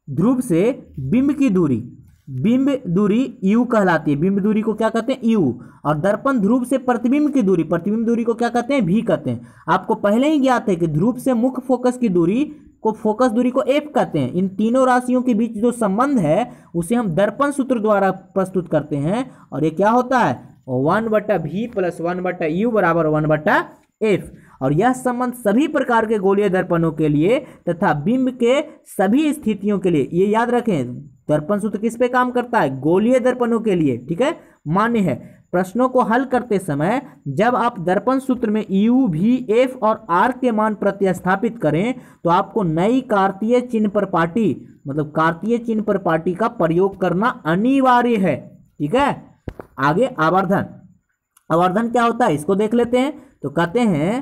Speaker 1: ध्रुव से बिंब की दूरी, बिंब दूरी u कहलाती है। बिंब दूरी को क्या कहते हैं u। और दर्पण ध्रुव से प्रतिबिंब की दूरी, प्रतिबिंब दूरी को क्या कहते हैं v कहते हैं। आपको पहले ही ज्ञात है कि ध्रुव से मुख्य फोकस की दूरी को, फोकस दूरी को f कहते हैं। इन तीनों राशियों के बीच जो संबंध है उसे हम दर्पण सूत्र द्वारा प्रस्तुत करते हैं और ये क्या होता है 1/v + 1/u बराबर 1/f। और यह संबंध सभी प्रकार के गोलीय दर्पणों के लिए तथा बिंब के सभी स्थितियों के लिए, ये याद रखें दर्पण सूत्र किस पे काम करता है, गोलीय दर्पणों के लिए, ठीक है, मान्य है। प्रश्नों को हल करते समय जब आप दर्पण सूत्र में u, v, f और r के मान प्रतिस्थापित करें तो आपको नई कार्तीय चिन्ह पर पाटी, मतलब कार्तीय चिन्ह पर पाटी का प्रयोग करना अनिवार्य है, ठीक है। आगे आवर्धन। आवर्धन क्या होता है इसको देख लेते हैं। तो कहते हैं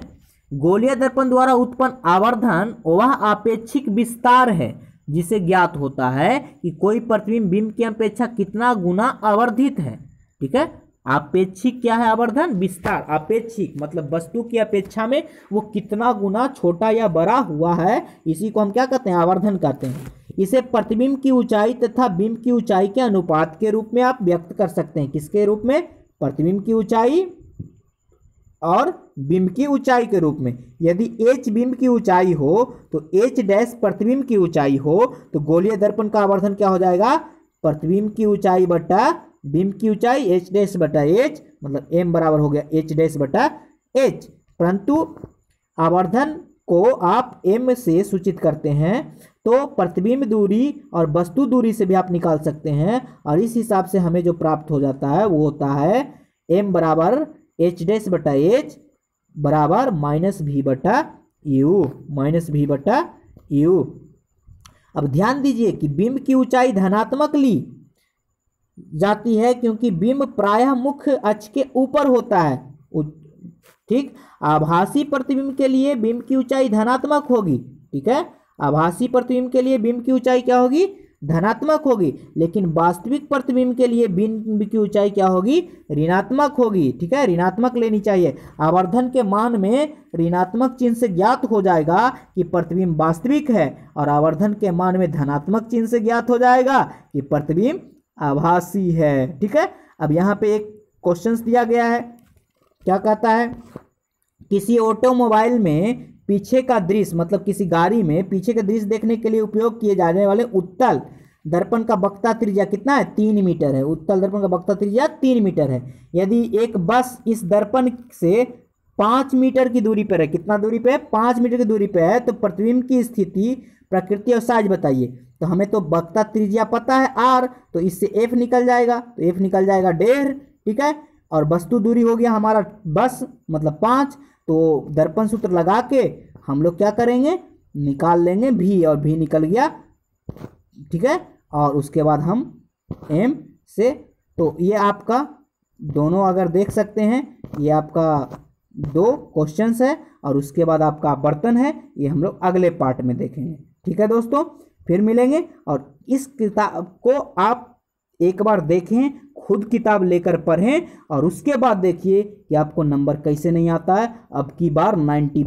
Speaker 1: गोलीय दर्पण द्वारा उत्पन्न आवर्धन वह आपेक्षिक विस्तार है जिसे ज्ञात होता है कि कोई प्रतिबिंब बिंब की अपेक्षा कितना गुना आवर्धित है, ठीक है। आपेक्षिक क्या है आवर्धन, विस्तार। आपेक्षिक मतलब वस्तु की अपेक्षा में वो कितना गुना छोटा या बड़ा हुआ है, इसी को हम क्या कहते हैं आवर्धन कहते हैं। इसे प्रतिबिंब की ऊंचाई तथा बिंब की ऊंचाई के अनुपात के रूप में आप व्यक्त कर सकते हैं। किसके रूप में, प्रतिबिंब की ऊंचाई और बिंब की ऊंचाई के रूप में। यदि h बिंब की ऊंचाई हो तो h डैश प्रतिबिंब की ऊंचाई हो तो गोलीय दर्पण का आवर्धन क्या हो जाएगा, प्रतिबिंब की ऊंचाई बटा बिंब की ऊंचाई h डैश बटा h, मतलब m बराबर हो गया h डैश बटा h। परंतु आवर्धन को आप m से सूचित करते हैं तो प्रतिबिंब दूरी और वस्तु दूरी से भी आप निकाल सकते हैं और इस हिसाब से हमें जो प्राप्त हो जाता है वो होता है m बराबर h डैश बटा h बराबर -v बटा u, -v बटा u। अब ध्यान दीजिए कि बिंब की ऊंचाई धनात्मक ली जाती है क्योंकि बिंब प्रायः मुख्य अक्ष के ऊपर होता है, ठीक। आभासी प्रतिबिंब के लिए बिंब की ऊंचाई धनात्मक होगी, ठीक है। आभासी प्रतिबिंब के लिए बिंब की ऊंचाई क्या होगी, धनात्मक होगी, लेकिन वास्तविक प्रतिबिंब के लिए बिंब की ऊंचाई क्या होगी, ऋणात्मक होगी, ठीक है। ऋणात्मक लेनी चाहिए। आवर्धन के मान में ऋणात्मक चिन्ह से ज्ञात हो जाएगा कि प्रतिबिंब वास्तविक है और आवर्धन के मान में धनात्मक चिन्ह से ज्ञात हो जाएगा कि प्रतिबिंब आभासी है, ठीक है। अब यहाँ पे एक क्वेश्चन दिया गया है, क्या कहता है, किसी ऑटोमोबाइल में पीछे का दृश्य, मतलब किसी गाड़ी में पीछे का दृश्य देखने के लिए उपयोग किए जाने वाले उत्तल दर्पण का वक्ता त्रिज्या कितना है, 3 मीटर है। उत्तल दर्पण का वक्ता त्रिज्या 3 मीटर है। यदि एक बस इस दर्पण से 5 मीटर की दूरी पर है, कितना दूरी पे है, 5 मीटर की दूरी पे है, तो प्रतिबिंब की स्थिति, प्रकृति और साइज बताइए। तो हमें तो वक्ता त्रिज्या पता है r, तो इससे f निकल जाएगा, तो f निकल जाएगा 1.5, ठीक है। और वस्तु दूरी हो गया हमारा बस मतलब 5, तो दर्पण सूत्र लगा के हम लोग क्या करेंगे, निकाल लेंगे v, और v निकल गया, ठीक है। और उसके बाद हम m से, तो ये आपका दोनों अगर देख सकते हैं, ये आपका 2 क्वेश्चंस है और उसके बाद आपका बर्तन है, ये हम लोग अगले पार्ट में देखेंगे, ठीक है दोस्तों। फिर मिलेंगे और इस किताब को आप एक बार देखें, खुद किताब लेकर पढ़ें और उसके बाद देखिए कि आपको नंबर कैसे नहीं आता है। अब की बार 90